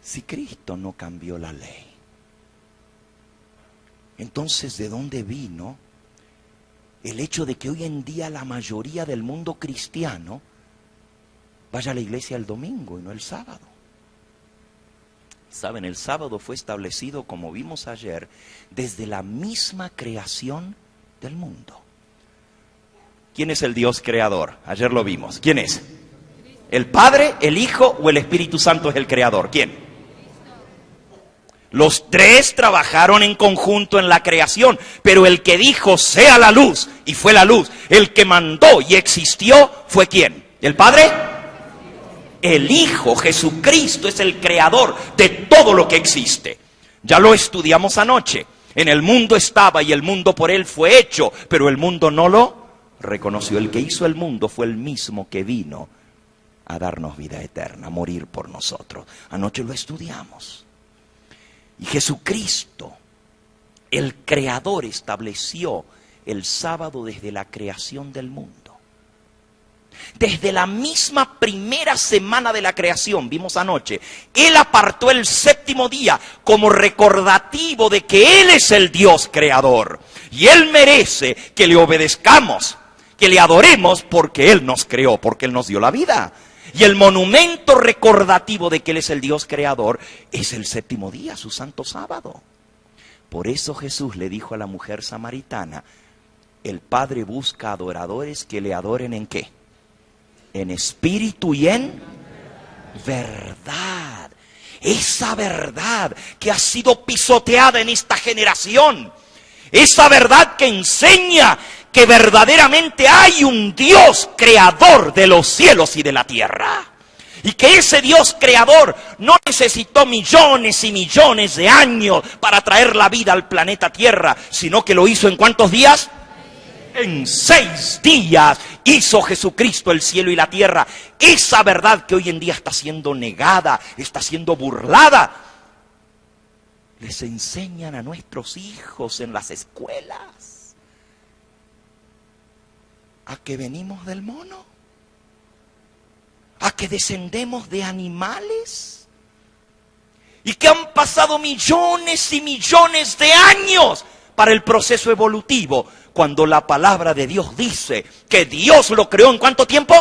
[SPEAKER 1] Si Cristo no cambió la ley, entonces ¿de dónde vino el hecho de que hoy en día la mayoría del mundo cristiano vaya a la iglesia el domingo y no el sábado? Saben, el sábado fue establecido, como vimos ayer, desde la misma creación del mundo. ¿Quién es el Dios creador? Ayer lo vimos. ¿Quién es? ¿El Padre, el Hijo o el Espíritu Santo es el creador? ¿Quién? Los tres trabajaron en conjunto en la creación, pero el que dijo sea la luz y fue la luz, el que mandó y existió fue ¿quién? ¿El Padre? El Hijo, Jesucristo, es el creador de todo lo que existe. Ya lo estudiamos anoche. En el mundo estaba y el mundo por él fue hecho, pero el mundo no lo reconoció. El que hizo el mundo fue el mismo que vino a darnos vida eterna, a morir por nosotros. Anoche lo estudiamos. Y Jesucristo, el creador, estableció el sábado desde la creación del mundo. Desde la misma primera semana de la creación, vimos anoche, Él apartó el séptimo día como recordativo de que Él es el Dios creador. Y Él merece que le obedezcamos, que le adoremos porque Él nos creó, porque Él nos dio la vida. Y el monumento recordativo de que Él es el Dios creador es el séptimo día, su santo sábado. Por eso Jesús le dijo a la mujer samaritana, el Padre busca adoradores que le adoren ¿en qué? En espíritu y en verdad. Esa verdad que ha sido pisoteada en esta generación. Esa verdad que enseña que verdaderamente hay un Dios creador de los cielos y de la tierra. Y que ese Dios creador no necesitó millones y millones de años para traer la vida al planeta Tierra, sino que lo hizo ¿en cuántos días? En 6 días hizo Jesucristo el cielo y la tierra. Esa verdad que hoy en día está siendo negada, está siendo burlada, les enseñan a nuestros hijos en las escuelas a que venimos del mono, a que descendemos de animales y que han pasado millones y millones de años para el proceso evolutivo, cuando la palabra de Dios dice que Dios lo creó ¿en cuánto tiempo?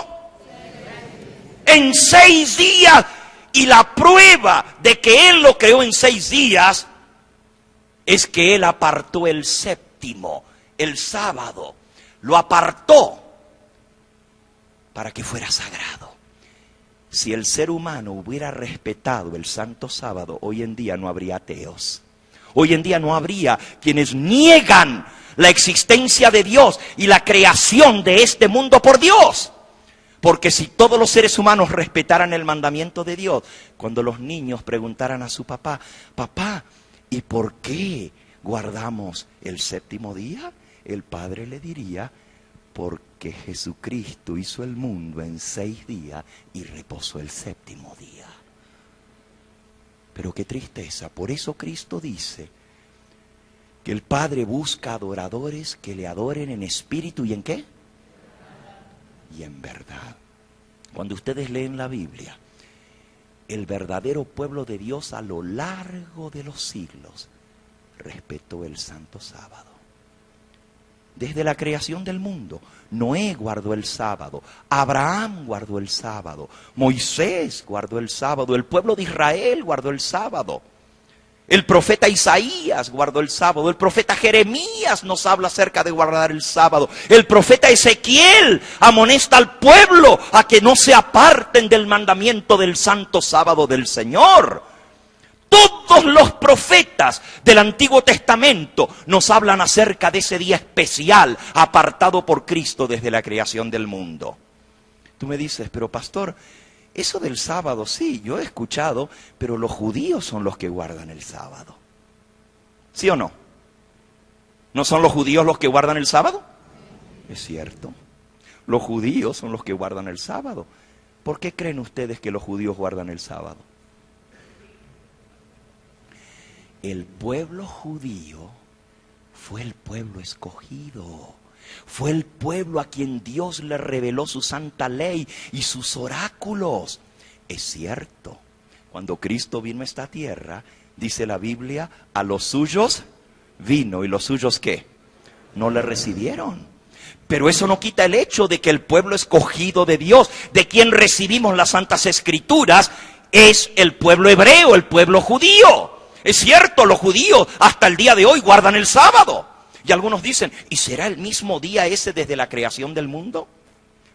[SPEAKER 1] En 6 días. Y la prueba de que Él lo creó en 6 días es que Él apartó el séptimo, el sábado. Lo apartó para que fuera sagrado. Si el ser humano hubiera respetado el santo sábado, hoy en día no habría ateos. Hoy en día no habría quienes niegan la existencia de Dios y la creación de este mundo por Dios. Porque si todos los seres humanos respetaran el mandamiento de Dios, cuando los niños preguntaran a su papá, papá, ¿y por qué guardamos el séptimo día? El padre le diría, porque Jesucristo hizo el mundo en 6 días y reposó el séptimo día. Pero qué tristeza, por eso Cristo dice que el Padre busca adoradores que le adoren en espíritu y ¿en qué? Y en verdad. Cuando ustedes leen la Biblia, el verdadero pueblo de Dios a lo largo de los siglos respetó el santo sábado. Desde la creación del mundo, Noé guardó el sábado, Abraham guardó el sábado, Moisés guardó el sábado, el pueblo de Israel guardó el sábado, el profeta Isaías guardó el sábado, el profeta Jeremías nos habla acerca de guardar el sábado, el profeta Ezequiel amonesta al pueblo a que no se aparten del mandamiento del santo sábado del Señor. Todos los profetas del Antiguo Testamento nos hablan acerca de ese día especial apartado por Cristo desde la creación del mundo. Tú me dices, pero pastor, eso del sábado, sí, yo he escuchado, pero los judíos son los que guardan el sábado. ¿Sí o no? ¿No son los judíos los que guardan el sábado? Es cierto. Los judíos son los que guardan el sábado. ¿Por qué creen ustedes que los judíos guardan el sábado? El pueblo judío fue el pueblo escogido. Fue el pueblo a quien Dios le reveló su santa ley y sus oráculos. Es cierto, cuando Cristo vino a esta tierra, dice la Biblia, a los suyos vino. ¿Y los suyos qué? No le recibieron. Pero eso no quita el hecho de que el pueblo escogido de Dios, de quien recibimos las santas escrituras, es el pueblo hebreo, el pueblo judío. Es cierto, los judíos hasta el día de hoy guardan el sábado. Y algunos dicen, ¿y será el mismo día ese desde la creación del mundo?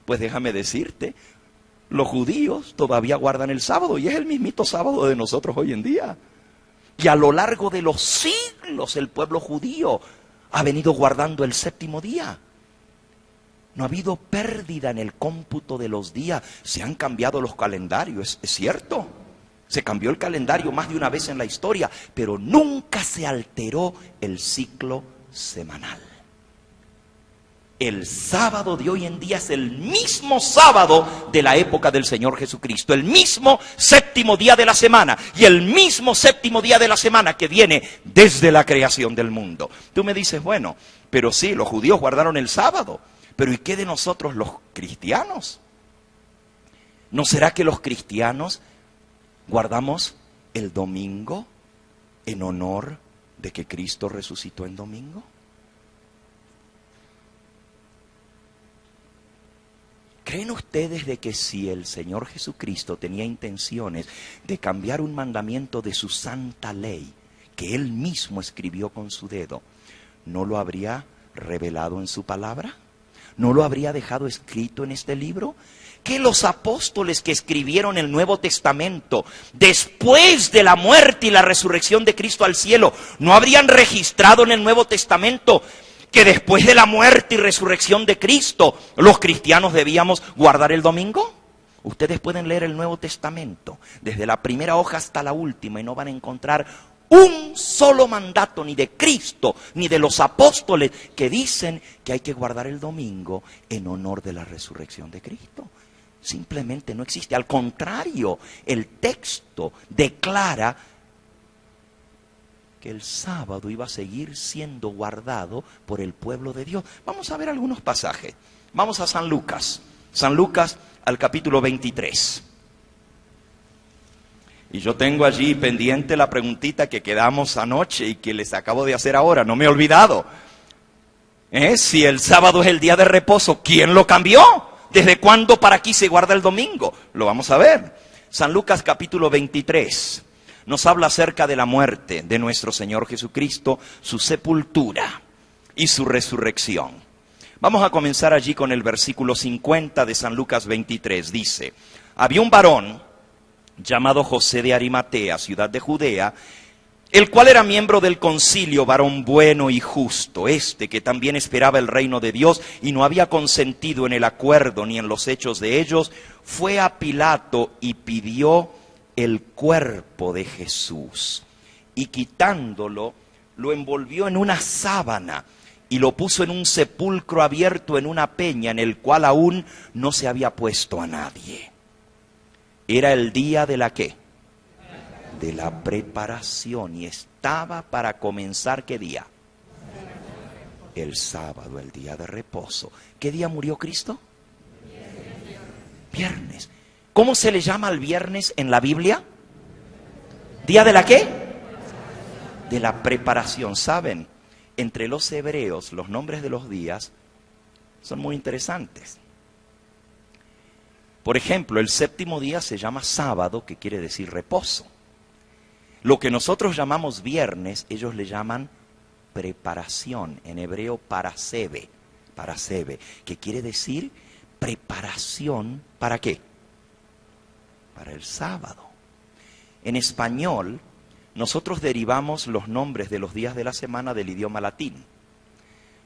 [SPEAKER 1] Pues déjame decirte, los judíos todavía guardan el sábado y es el mismito sábado de nosotros hoy en día. Y a lo largo de los siglos el pueblo judío ha venido guardando el séptimo día. No ha habido pérdida en el cómputo de los días. Se han cambiado los calendarios, es cierto. Se cambió el calendario más de una vez en la historia, pero nunca se alteró el ciclo semanal. El sábado de hoy en día es el mismo sábado de la época del Señor Jesucristo, el mismo séptimo día de la semana y el mismo séptimo día de la semana que viene desde la creación del mundo. Tú me dices, bueno, pero sí, los judíos guardaron el sábado, pero ¿y qué de nosotros los cristianos? ¿No será que los cristianos guardamos el domingo en honor de que Cristo resucitó en domingo? ¿Creen ustedes de que si el Señor Jesucristo tenía intenciones de cambiar un mandamiento de su santa ley, que Él mismo escribió con su dedo, no lo habría revelado en su palabra? ¿No lo habría dejado escrito en este libro? Que los apóstoles que escribieron el Nuevo Testamento después de la muerte y la resurrección de Cristo al cielo, ¿no habrían registrado en el Nuevo Testamento que después de la muerte y resurrección de Cristo los cristianos debíamos guardar el domingo? Ustedes pueden leer el Nuevo Testamento desde la primera hoja hasta la última y no van a encontrar un solo mandato ni de Cristo ni de los apóstoles que dicen que hay que guardar el domingo en honor de la resurrección de Cristo. Simplemente no existe. Al contrario, el texto declara que el sábado iba a seguir siendo guardado por el pueblo de Dios. Vamos a ver algunos pasajes. Vamos a San Lucas. San Lucas al capítulo 23. Y yo tengo allí pendiente la preguntita que quedamos anoche y que les acabo de hacer ahora. No me he olvidado. Si el sábado es el día de reposo, ¿quién lo cambió? ¿Desde cuándo para aquí se guarda el domingo? Lo vamos a ver. San Lucas capítulo 23. Nos habla acerca de la muerte de nuestro Señor Jesucristo, su sepultura y su resurrección. Vamos a comenzar allí con el versículo 50 de San Lucas 23. Dice, había un varón llamado José de Arimatea, ciudad de Judea, el cual era miembro del concilio, varón bueno y justo, que también esperaba el reino de Dios y no había consentido en el acuerdo ni en los hechos de ellos, fue a Pilato y pidió el cuerpo de Jesús, y quitándolo, lo envolvió en una sábana y lo puso en un sepulcro abierto en una peña en el cual aún no se había puesto a nadie. Era el día de la ¿qué? De la preparación, y estaba para comenzar ¿qué día? El sábado, el día de reposo. ¿Qué día murió Cristo? Viernes. ¿Cómo se le llama al viernes en la Biblia? ¿Día de la qué? De la preparación. ¿Saben? Entre los hebreos, los nombres de los días son muy interesantes. Por ejemplo, el séptimo día se llama sábado, que quiere decir reposo. Lo que nosotros llamamos viernes, ellos le llaman preparación, en hebreo parasebe, que quiere decir preparación, ¿para qué? Para el sábado. En español, nosotros derivamos los nombres de los días de la semana del idioma latín,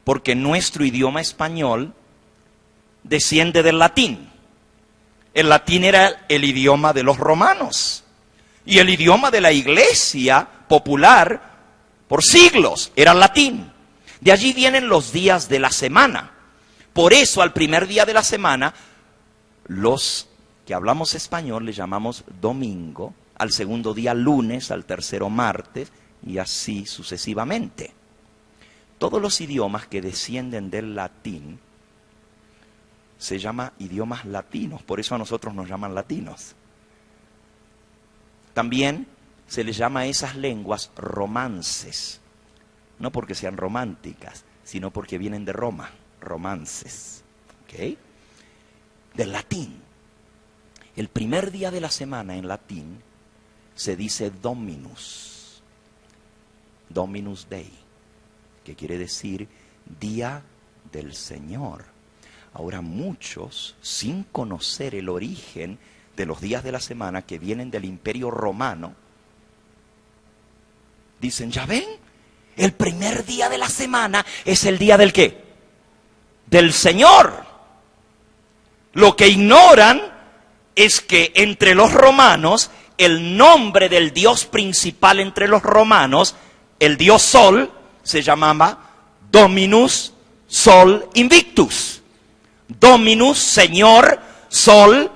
[SPEAKER 1] porque nuestro idioma español desciende del latín. El latín era el idioma de los romanos y el idioma de la iglesia popular por siglos era el latín. De allí vienen los días de la semana. Por eso al primer día de la semana, los que hablamos español le llamamos domingo, al segundo día lunes, al tercero martes y así sucesivamente. Todos los idiomas que descienden del latín se llama idiomas latinos, por eso a nosotros nos llaman latinos. También se les llama a esas lenguas romances, no porque sean románticas, sino porque vienen de Roma, romances, ¿ok? Del latín. El primer día de la semana en latín se dice Dominus, Dominus Dei, que quiere decir día del Señor. Ahora muchos, sin conocer el origen de los días de la semana que vienen del Imperio Romano, Dicen, ¿ya ven? El primer día de la semana es el día del ¿qué? Del Señor. Lo que ignoran es que entre los romanos, el nombre del dios principal entre los romanos, el dios Sol, se llamaba Dominus Sol Invictus. Dominus, Señor, Sol,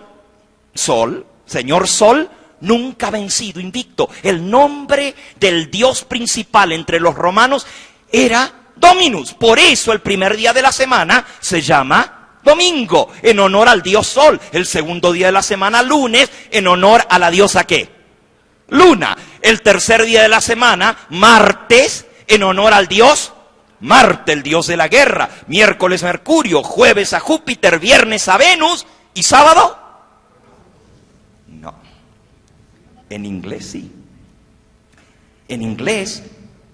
[SPEAKER 1] Señor Sol, nunca vencido, invicto. El nombre del dios principal entre los romanos era Dominus. Por eso el primer día de la semana se llama domingo, en honor al dios Sol. El segundo día de la semana, lunes, en honor a la diosa ¿qué? Luna. El tercer día de la semana, martes, en honor al dios Marte, el dios de la guerra. Miércoles, Mercurio. Jueves a Júpiter. Viernes a Venus. ¿Y sábado? No. En inglés sí. En inglés,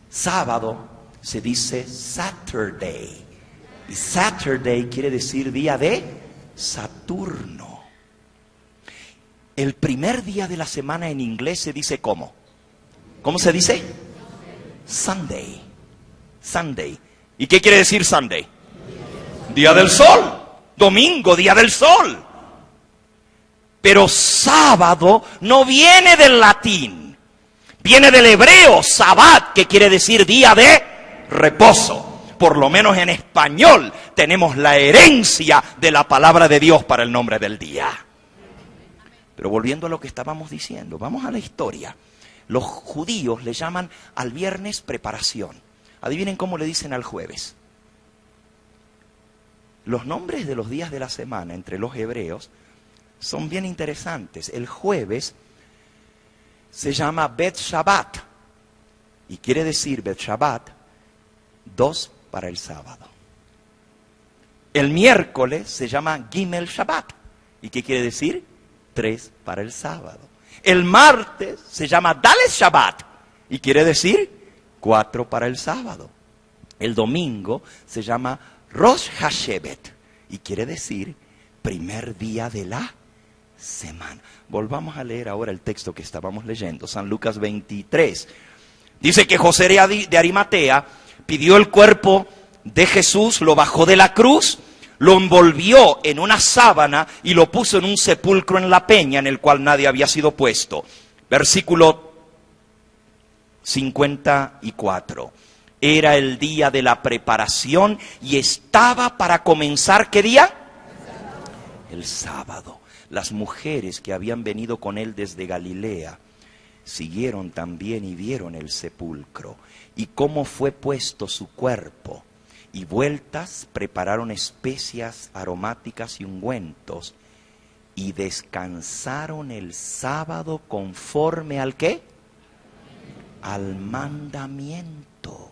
[SPEAKER 1] sábado se dice Saturday. Y Saturday quiere decir día de Saturno. El primer día de la semana en inglés se dice ¿cómo? ¿Cómo se dice? Sunday. Sunday. ¿Y qué quiere decir Sunday? Día del sol. Domingo, día del sol. Pero sábado no viene del latín. Viene del hebreo, sabbat, que quiere decir día de reposo. Por lo menos en español tenemos la herencia de la palabra de Dios para el nombre del día. Pero volviendo a lo que estábamos diciendo, vamos a la historia. Los judíos le llaman al viernes preparación. Adivinen cómo le dicen al jueves. Los nombres de los días de la semana entre los hebreos son bien interesantes. El jueves se llama Bet Shabbat. Y quiere decir Bet Shabbat, 2 para el sábado. El miércoles se llama Gimel Shabbat. ¿Y qué quiere decir? 3 para el sábado. El martes se llama Dalet Shabbat. ¿Y quiere decir? 4 para el sábado. El domingo se llama Rosh Hashevet y quiere decir primer día de la semana. Volvamos a leer ahora el texto que estábamos leyendo, San Lucas 23. Dice que José de Arimatea pidió el cuerpo de Jesús, lo bajó de la cruz, lo envolvió en una sábana y lo puso en un sepulcro en la peña en el cual nadie había sido puesto. Versículo 54. Era el día de la preparación y estaba para comenzar, ¿qué día? El sábado. Las mujeres que habían venido con él desde Galilea siguieron también y vieron el sepulcro y cómo fue puesto su cuerpo. Y vueltas prepararon especias aromáticas y ungüentos y descansaron el sábado conforme al ¿qué? Al mandamiento.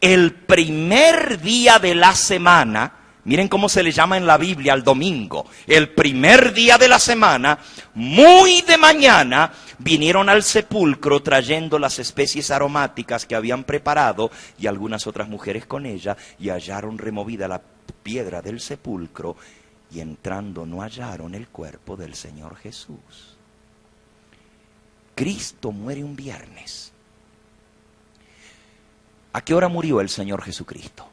[SPEAKER 1] El primer día de la semana, miren cómo se le llama en la Biblia al domingo. El primer día de la semana, muy de mañana, vinieron al sepulcro trayendo las especies aromáticas que habían preparado y algunas otras mujeres con ella, y hallaron removida la piedra del sepulcro y entrando no hallaron el cuerpo del Señor Jesús. Cristo muere un viernes. ¿A qué hora murió el Señor Jesucristo?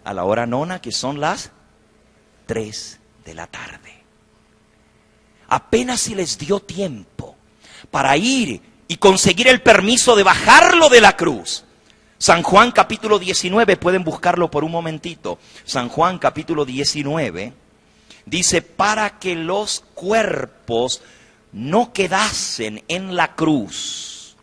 [SPEAKER 1] A la hora nona, que son las 3 de la tarde. Apenas si les dio tiempo para ir y conseguir el permiso de bajarlo de la cruz. San Juan capítulo 19, pueden buscarlo por un momentito. San Juan capítulo 19 dice, para que los cuerpos no quedasen en la cruz.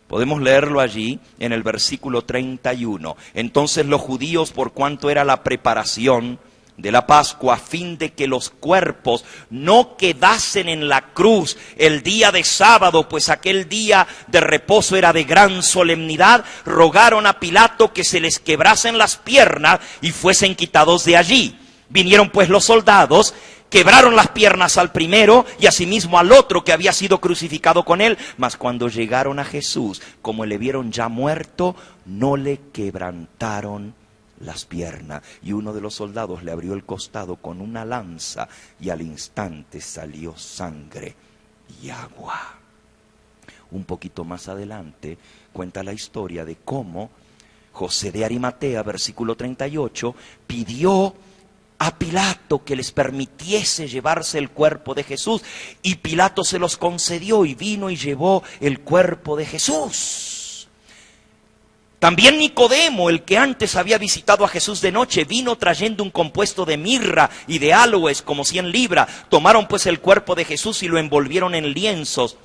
[SPEAKER 1] Podemos leerlo allí en el versículo 31. Entonces los judíos, por cuanto era la preparación de la Pascua, a fin de que los cuerpos no quedasen en la cruz el día de sábado, pues aquel día de reposo era de gran solemnidad, rogaron a Pilato que se les quebrasen las piernas y fuesen quitados de allí. Vinieron pues los soldados, quebraron las piernas al primero y asimismo al otro que había sido crucificado con él. Mas cuando llegaron a Jesús, como le vieron ya muerto, no le quebrantaron las piernas. Y uno de los soldados le abrió el costado con una lanza y al instante salió sangre y agua. Un poquito más adelante cuenta la historia de cómo José de Arimatea, versículo 38, pidió a Pilato que les permitiese llevarse el cuerpo de Jesús, y Pilato se los concedió y vino y llevó el cuerpo de Jesús. También Nicodemo, el que antes había visitado a Jesús de noche, vino trayendo un compuesto de mirra y de áloes como 100 libras. Tomaron pues el cuerpo de Jesús y lo envolvieron en lienzos,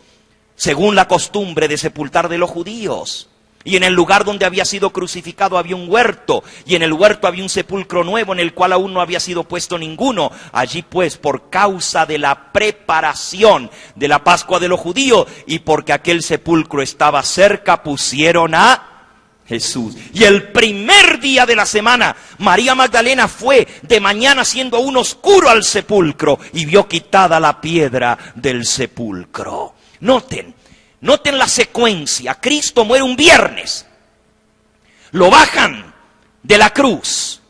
[SPEAKER 1] según la costumbre de sepultar de los judíos. Y en el lugar donde había sido crucificado había un huerto, y en el huerto había un sepulcro nuevo en el cual aún no había sido puesto ninguno. Allí pues, por causa de la preparación de la Pascua de los judíos, y porque aquel sepulcro estaba cerca, pusieron a Jesús. Y el primer día de la semana, María Magdalena fue de mañana siendo aún oscuro al sepulcro, y vio quitada la piedra del sepulcro. Noten la secuencia. Cristo muere un viernes. Lo bajan de la cruz.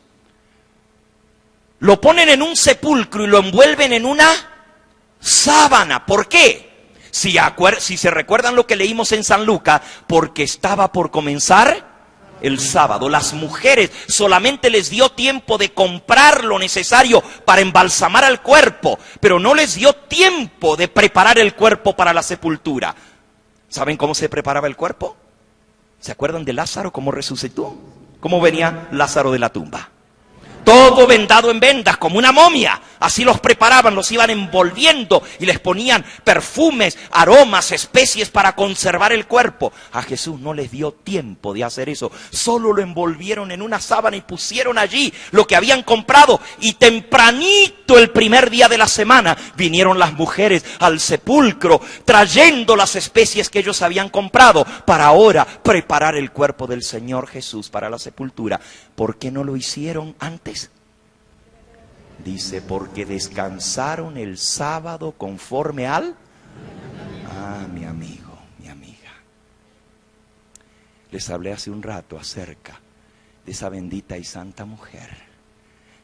[SPEAKER 1] Lo ponen en un sepulcro y lo envuelven en una sábana. ¿Por qué? Si se recuerdan lo que leímos en San Lucas, porque estaba por comenzar el sábado. Las mujeres solamente les dio tiempo de comprar lo necesario para embalsamar al cuerpo, pero no les dio tiempo de preparar el cuerpo para la sepultura. ¿Saben cómo se preparaba el cuerpo? ¿Se acuerdan de Lázaro, cómo resucitó? ¿Cómo venía Lázaro de la tumba? Todo vendado en vendas, como una momia. Así los preparaban, los iban envolviendo y les ponían perfumes, aromas, especies para conservar el cuerpo. A Jesús no les dio tiempo de hacer eso. Solo lo envolvieron en una sábana y pusieron allí lo que habían comprado. Y tempranito, el primer día de la semana, vinieron las mujeres al sepulcro trayendo las especies que ellos habían comprado para ahora preparar el cuerpo del Señor Jesús para la sepultura. ¿Por qué no lo hicieron antes? Dice, porque descansaron el sábado conforme al... mi amigo, mi amiga. Les hablé hace un rato acerca de esa bendita y santa mujer,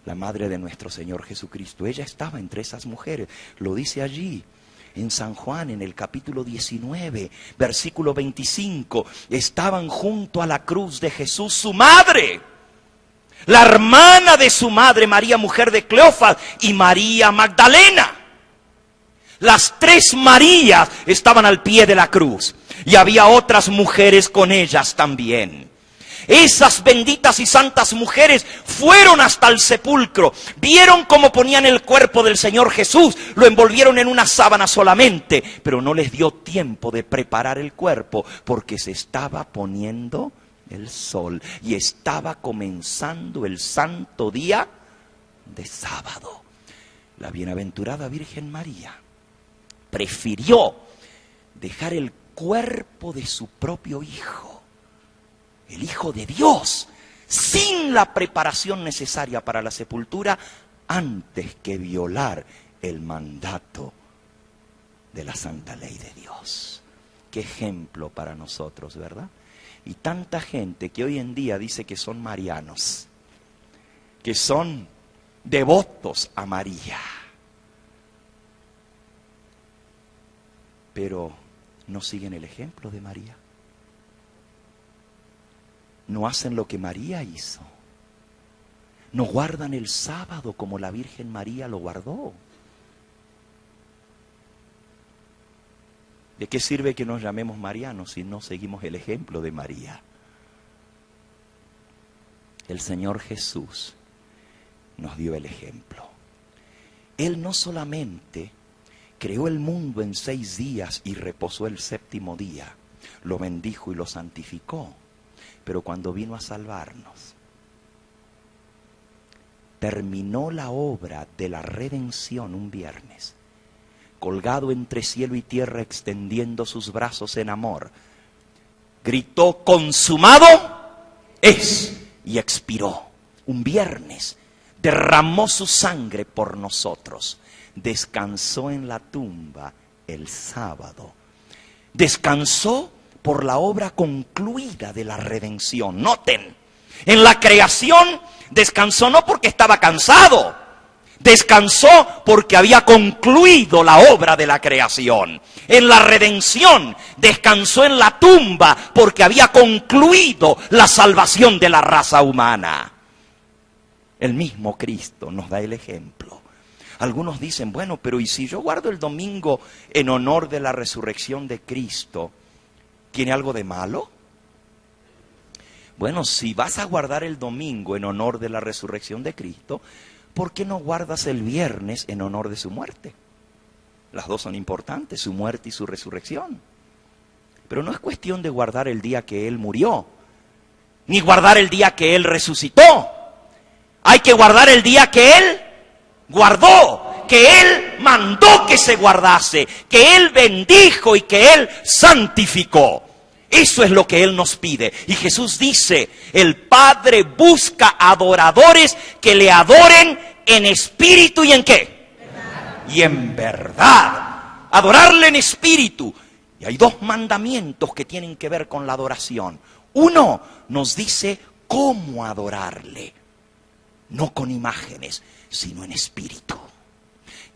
[SPEAKER 1] la madre de nuestro Señor Jesucristo. Ella estaba entre esas mujeres, lo dice allí en San Juan, en el capítulo 19, versículo 25. Estaban junto a la cruz de Jesús su madre, la hermana de su madre, María, mujer de Cleofas, y María Magdalena. Las tres Marías estaban al pie de la cruz. Y había otras mujeres con ellas también. Esas benditas y santas mujeres fueron hasta el sepulcro. Vieron cómo ponían el cuerpo del Señor Jesús. Lo envolvieron en una sábana solamente. Pero no les dio tiempo de preparar el cuerpo, porque se estaba poniendo el sol y estaba comenzando el santo día de sábado. La bienaventurada Virgen María prefirió dejar el cuerpo de su propio Hijo, el Hijo de Dios, sin la preparación necesaria para la sepultura, antes que violar el mandato de la santa ley de Dios. Qué ejemplo para nosotros, ¿verdad? Y tanta gente que hoy en día dice que son marianos, que son devotos a María, pero no siguen el ejemplo de María. No hacen lo que María hizo. No guardan el sábado como la Virgen María lo guardó. ¿De qué sirve que nos llamemos marianos si no seguimos el ejemplo de María? El Señor Jesús nos dio el ejemplo. Él no solamente creó el mundo en 6 días y reposó el 7º día, lo bendijo y lo santificó, pero cuando vino a salvarnos, terminó la obra de la redención un viernes, colgado entre cielo y tierra, extendiendo sus brazos en amor, gritó: consumado es, y expiró. Un viernes derramó su sangre por nosotros, descansó en la tumba el sábado, descansó por la obra concluida de la redención. Noten, en la creación descansó no porque estaba cansado, Descansó porque había concluido la obra de la creación. En la redención descansó en la tumba porque había concluido la salvación de la raza humana. El mismo Cristo nos da el ejemplo. Algunos dicen, bueno, pero ¿y si yo guardo el domingo en honor de la resurrección de Cristo? ¿Tiene algo de malo? Bueno, si vas a guardar el domingo en honor de la resurrección de Cristo, ¿por qué no guardas el viernes en honor de su muerte? Las dos son importantes, su muerte y su resurrección. Pero no es cuestión de guardar el día que Él murió, ni guardar el día que Él resucitó. Hay que guardar el día que Él guardó, que Él mandó que se guardase, que Él bendijo y que Él santificó. Eso es lo que Él nos pide. Y Jesús dice, el Padre busca adoradores que le adoren en espíritu y en ¿qué? Y en verdad. Adorarle en espíritu. Y hay dos mandamientos que tienen que ver con la adoración. Uno nos dice cómo adorarle. No con imágenes, sino en espíritu.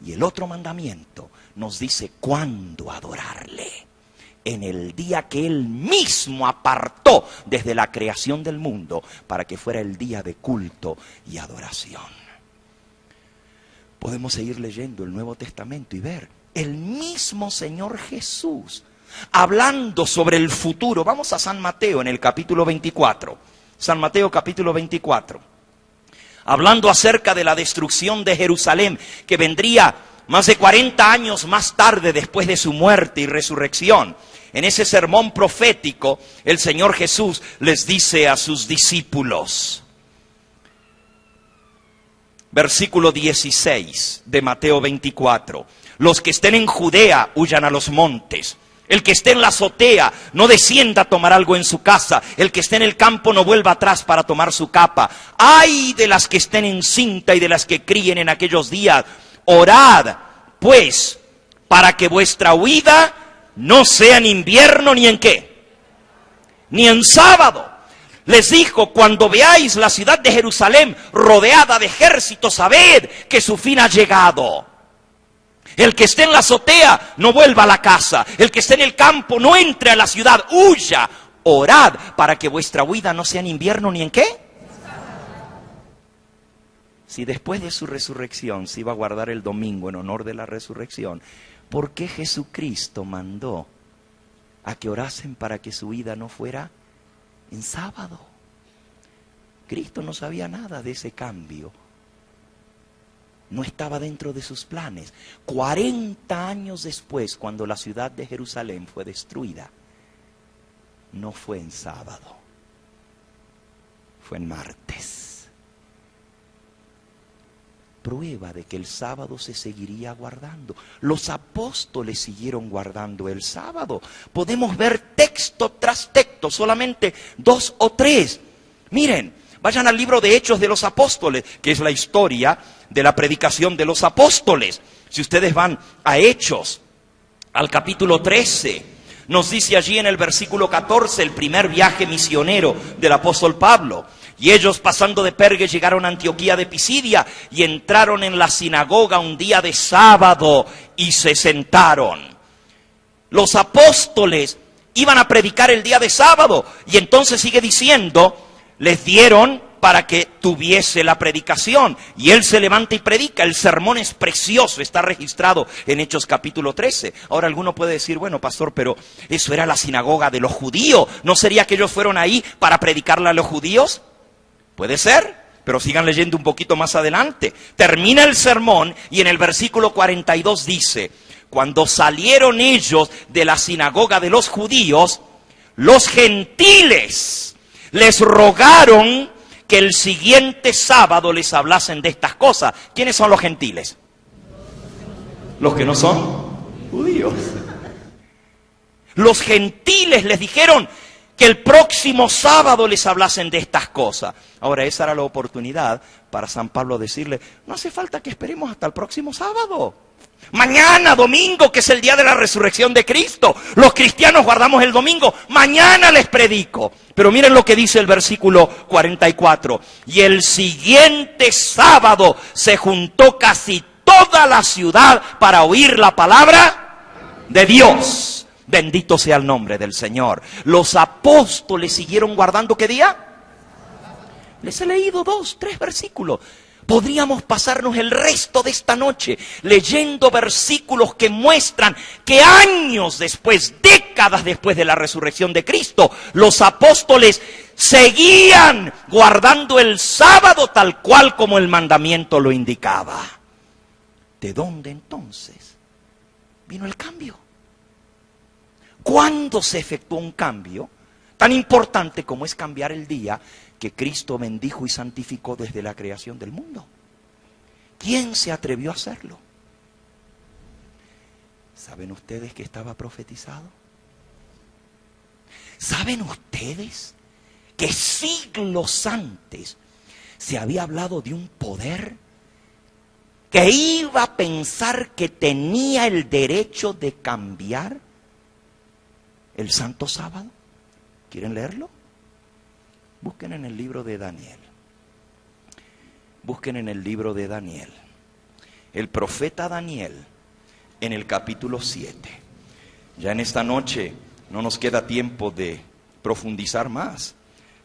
[SPEAKER 1] Y el otro mandamiento nos dice cuándo adorarle. En el día que Él mismo apartó desde la creación del mundo para que fuera el día de culto y adoración. Podemos seguir leyendo el Nuevo Testamento y ver el mismo Señor Jesús hablando sobre el futuro. Vamos a San Mateo en el capítulo 24. San Mateo capítulo 24. Hablando acerca de la destrucción de Jerusalén, que vendría más de 40 años más tarde después de su muerte y resurrección. En ese sermón profético, el Señor Jesús les dice a sus discípulos, versículo 16 de Mateo 24, los que estén en Judea huyan a los montes. El que esté en la azotea no descienda a tomar algo en su casa. El que esté en el campo no vuelva atrás para tomar su capa. ¡Ay de las que estén en cinta y de las que críen en aquellos días! Orad, pues, para que vuestra huida no sea en invierno ni en ¿qué? Ni en sábado. Les dijo, cuando veáis la ciudad de Jerusalén rodeada de ejércitos, sabed que su fin ha llegado. El que esté en la azotea, no vuelva a la casa. El que esté en el campo, no entre a la ciudad, huya. Orad para que vuestra huida no sea en invierno ni en ¿qué? Si después de su resurrección se iba a guardar el domingo en honor de la resurrección, ¿por qué Jesucristo mandó a que orasen para que su huida no fuera en sábado? Cristo no sabía nada de ese cambio. No estaba dentro de sus planes. 40 años después, cuando la ciudad de Jerusalén fue destruida, no fue en sábado, fue en martes. Prueba de que el sábado se seguiría guardando. Los apóstoles siguieron guardando el sábado. Podemos ver texto tras texto, solamente 2 o 3. Miren, vayan al libro de Hechos de los Apóstoles, que es la historia de la predicación de los apóstoles. Si ustedes van a Hechos, al capítulo 13, nos dice allí en el versículo 14, el primer viaje misionero del apóstol Pablo. Y ellos, pasando de Pergue, llegaron a Antioquía de Pisidia y entraron en la sinagoga un día de sábado y se sentaron. Los apóstoles iban a predicar el día de sábado y entonces sigue diciendo, les dieron para que tuviese la predicación. Y él se levanta y predica. El sermón es precioso, está registrado en Hechos capítulo 13. Ahora alguno puede decir, bueno, pastor, pero eso era la sinagoga de los judíos. ¿No sería que ellos fueron ahí para predicarle a los judíos? Puede ser, pero sigan leyendo un poquito más adelante. Termina el sermón y en el versículo 42 dice, cuando salieron ellos de la sinagoga de los judíos, los gentiles les rogaron que el siguiente sábado les hablasen de estas cosas. ¿Quiénes son los gentiles? Los que no son judíos. Los gentiles les dijeron que el próximo sábado les hablasen de estas cosas. Ahora, esa era la oportunidad para San Pablo decirle, no hace falta que esperemos hasta el próximo sábado. Mañana, domingo, que es el día de la resurrección de Cristo. Los cristianos guardamos el domingo. Mañana les predico. Pero miren lo que dice el versículo 44. Y el siguiente sábado se juntó casi toda la ciudad para oír la palabra de Dios. Bendito sea el nombre del Señor. Los apóstoles siguieron guardando, ¿qué día? Les he leído 2, 3 versículos. Podríamos pasarnos el resto de esta noche leyendo versículos que muestran que años después, décadas después de la resurrección de Cristo, los apóstoles seguían guardando el sábado tal cual como el mandamiento lo indicaba. ¿De dónde entonces vino el cambio? ¿Cuándo se efectuó un cambio tan importante como es cambiar el día que Cristo bendijo y santificó desde la creación del mundo? ¿Quién se atrevió a hacerlo? ¿Saben ustedes que estaba profetizado? ¿Saben ustedes que siglos antes se había hablado de un poder que iba a pensar que tenía el derecho de cambiar el santo sábado? ¿Quieren leerlo? Busquen en el libro de Daniel. Busquen en el libro de Daniel. El profeta Daniel, en el capítulo 7. Ya en esta noche no nos queda tiempo de profundizar más.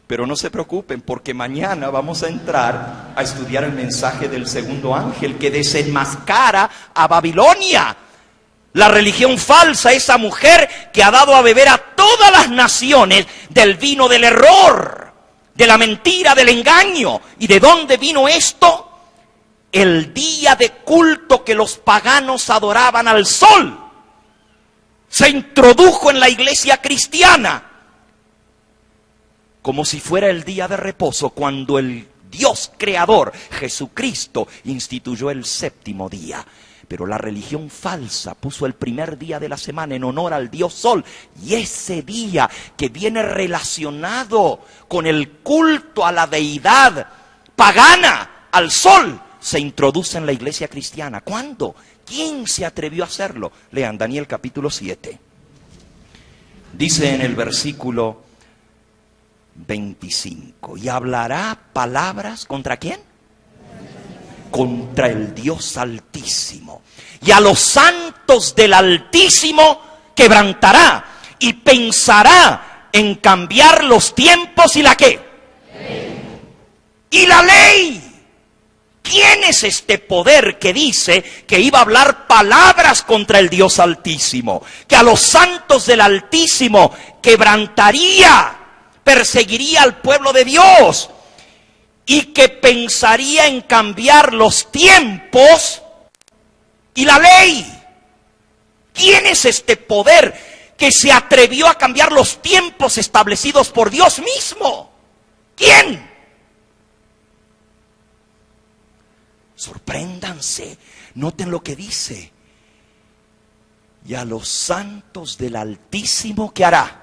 [SPEAKER 1] Pero no se preocupen, porque mañana vamos a entrar a estudiar el mensaje del segundo ángel que desenmascara a Babilonia, la religión falsa, esa mujer que ha dado a beber a todas las naciones del vino del error, de la mentira, del engaño. ¿Y de dónde vino esto? El día de culto que los paganos adoraban al sol se introdujo en la iglesia cristiana como si fuera el día de reposo, cuando el Dios creador, Jesucristo, instituyó el séptimo día. Pero la religión falsa puso el primer día de la semana en honor al Dios Sol. Y ese día que viene relacionado con el culto a la deidad pagana, al Sol, se introduce en la iglesia cristiana. ¿Cuándo? ¿Quién se atrevió a hacerlo? Lean Daniel capítulo 7. Dice en el versículo 25. Y hablará palabras ¿contra quién? Contra el Dios Altísimo. Y a los santos del Altísimo quebrantará. Y pensará en cambiar los tiempos y la ¿qué? Y la ley. ¿Quién es este poder que dice que iba a hablar palabras contra el Dios Altísimo? Que a los santos del Altísimo quebrantaría, perseguiría al pueblo de Dios. Y que pensaría en cambiar los tiempos y la ley. ¿Quién es este poder que se atrevió a cambiar los tiempos establecidos por Dios mismo? ¿Quién? Sorpréndanse, noten lo que dice. Y a los santos del Altísimo, ¿qué hará?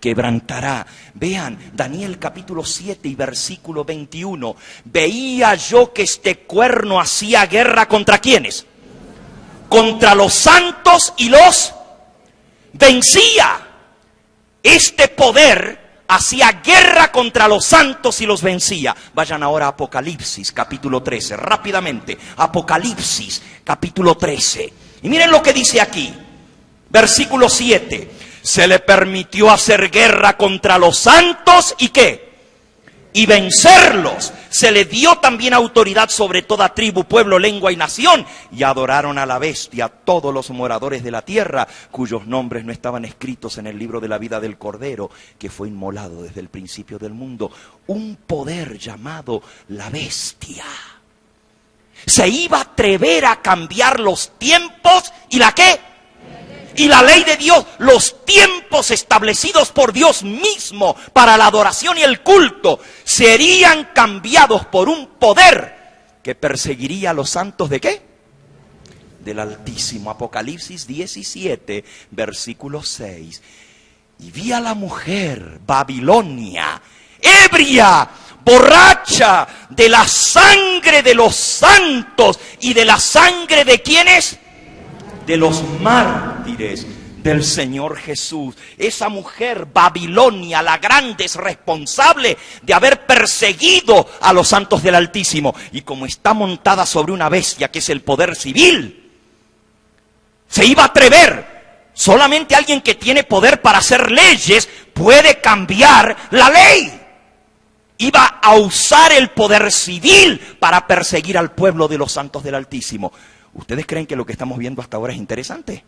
[SPEAKER 1] Quebrantará. Vean, Daniel capítulo 7 y versículo 21. Veía yo que este cuerno hacía guerra ¿contra quiénes? Contra los santos y los vencía. Este poder hacía guerra contra los santos y los vencía. Vayan ahora a Apocalipsis capítulo 13, rápidamente. Apocalipsis capítulo 13. Y miren lo que dice aquí. Versículo 7. Se le permitió hacer guerra contra los santos y ¿qué? Y vencerlos. Se le dio también autoridad sobre toda tribu, pueblo, lengua y nación. Y adoraron a la bestia todos los moradores de la tierra, cuyos nombres no estaban escritos en el libro de la vida del Cordero, que fue inmolado desde el principio del mundo. Un poder llamado la bestia se iba a atrever a cambiar los tiempos y la ¿qué? Y la ley de Dios, los tiempos establecidos por Dios mismo para la adoración y el culto, serían cambiados por un poder que perseguiría a los santos ¿de qué? Del Altísimo. Apocalipsis 17, versículo 6. Y vi a la mujer, Babilonia, ebria, borracha de la sangre de los santos y de la sangre de ¿quiénes? De los mártires del Señor Jesús. Esa mujer, Babilonia, la grande, es responsable de haber perseguido a los santos del Altísimo. Y como está montada sobre una bestia que es el poder civil, se iba a atrever. Solamente alguien que tiene poder para hacer leyes puede cambiar la ley. Iba a usar el poder civil para perseguir al pueblo de los santos del Altísimo. ¿Ustedes creen que lo que estamos viendo hasta ahora es interesante?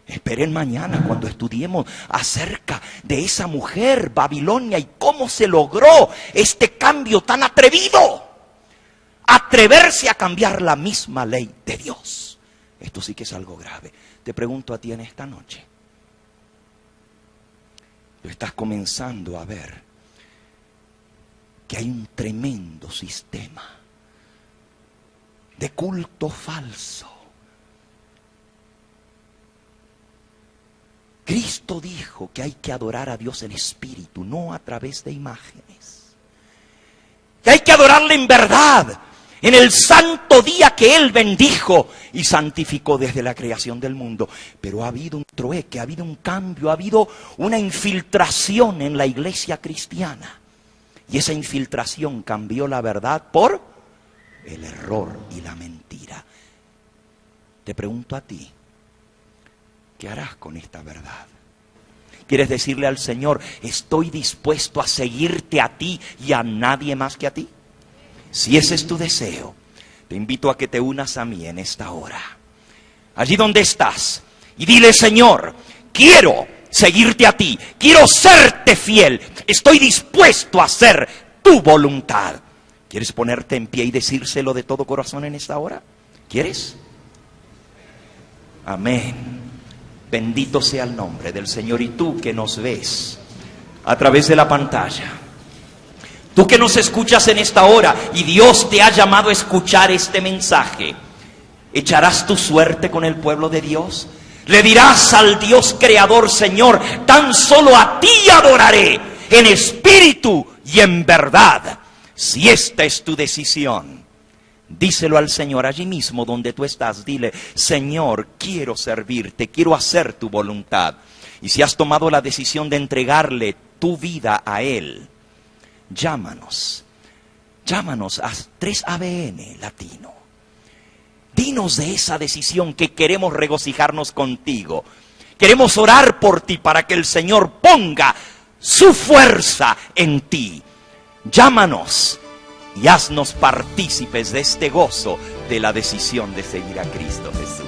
[SPEAKER 1] Esperen mañana cuando estudiemos acerca de esa mujer, Babilonia, y cómo se logró este cambio tan atrevido. Atreverse a cambiar la misma ley de Dios. Esto sí que es algo grave. Te pregunto a ti en esta noche. Tú estás comenzando a ver que hay un tremendo sistema de culto falso. Cristo dijo que hay que adorar a Dios en espíritu, no a través de imágenes. Que hay que adorarle en verdad, en el santo día que Él bendijo y santificó desde la creación del mundo. Pero ha habido un trueque, ha habido un cambio, ha habido una infiltración en la iglesia cristiana. Y esa infiltración cambió la verdad por el error y la mentira. Te pregunto a ti, ¿qué harás con esta verdad? ¿Quieres decirle al Señor, estoy dispuesto a seguirte a ti y a nadie más que a ti? Si ese es tu deseo, te invito a que te unas a mí en esta hora. Allí donde estás. Y dile, Señor, quiero seguirte a ti. Quiero serte fiel. Estoy dispuesto a hacer tu voluntad. ¿Quieres ponerte en pie y decírselo de todo corazón en esta hora? ¿Quieres? Amén. Bendito sea el nombre del Señor. Y tú que nos ves a través de la pantalla, tú que nos escuchas en esta hora y Dios te ha llamado a escuchar este mensaje, ¿echarás tu suerte con el pueblo de Dios? Le dirás al Dios creador, Señor, tan solo a ti adoraré en espíritu y en verdad. Si esta es tu decisión, díselo al Señor allí mismo donde tú estás. Dile, Señor, quiero servirte, quiero hacer tu voluntad. Y si has tomado la decisión de entregarle tu vida a Él, llámanos a 3ABN Latino. Dinos de esa decisión, que queremos regocijarnos contigo. Queremos orar por ti para que el Señor ponga su fuerza en ti. Llámanos y haznos partícipes de este gozo de la decisión de seguir a Cristo Jesús.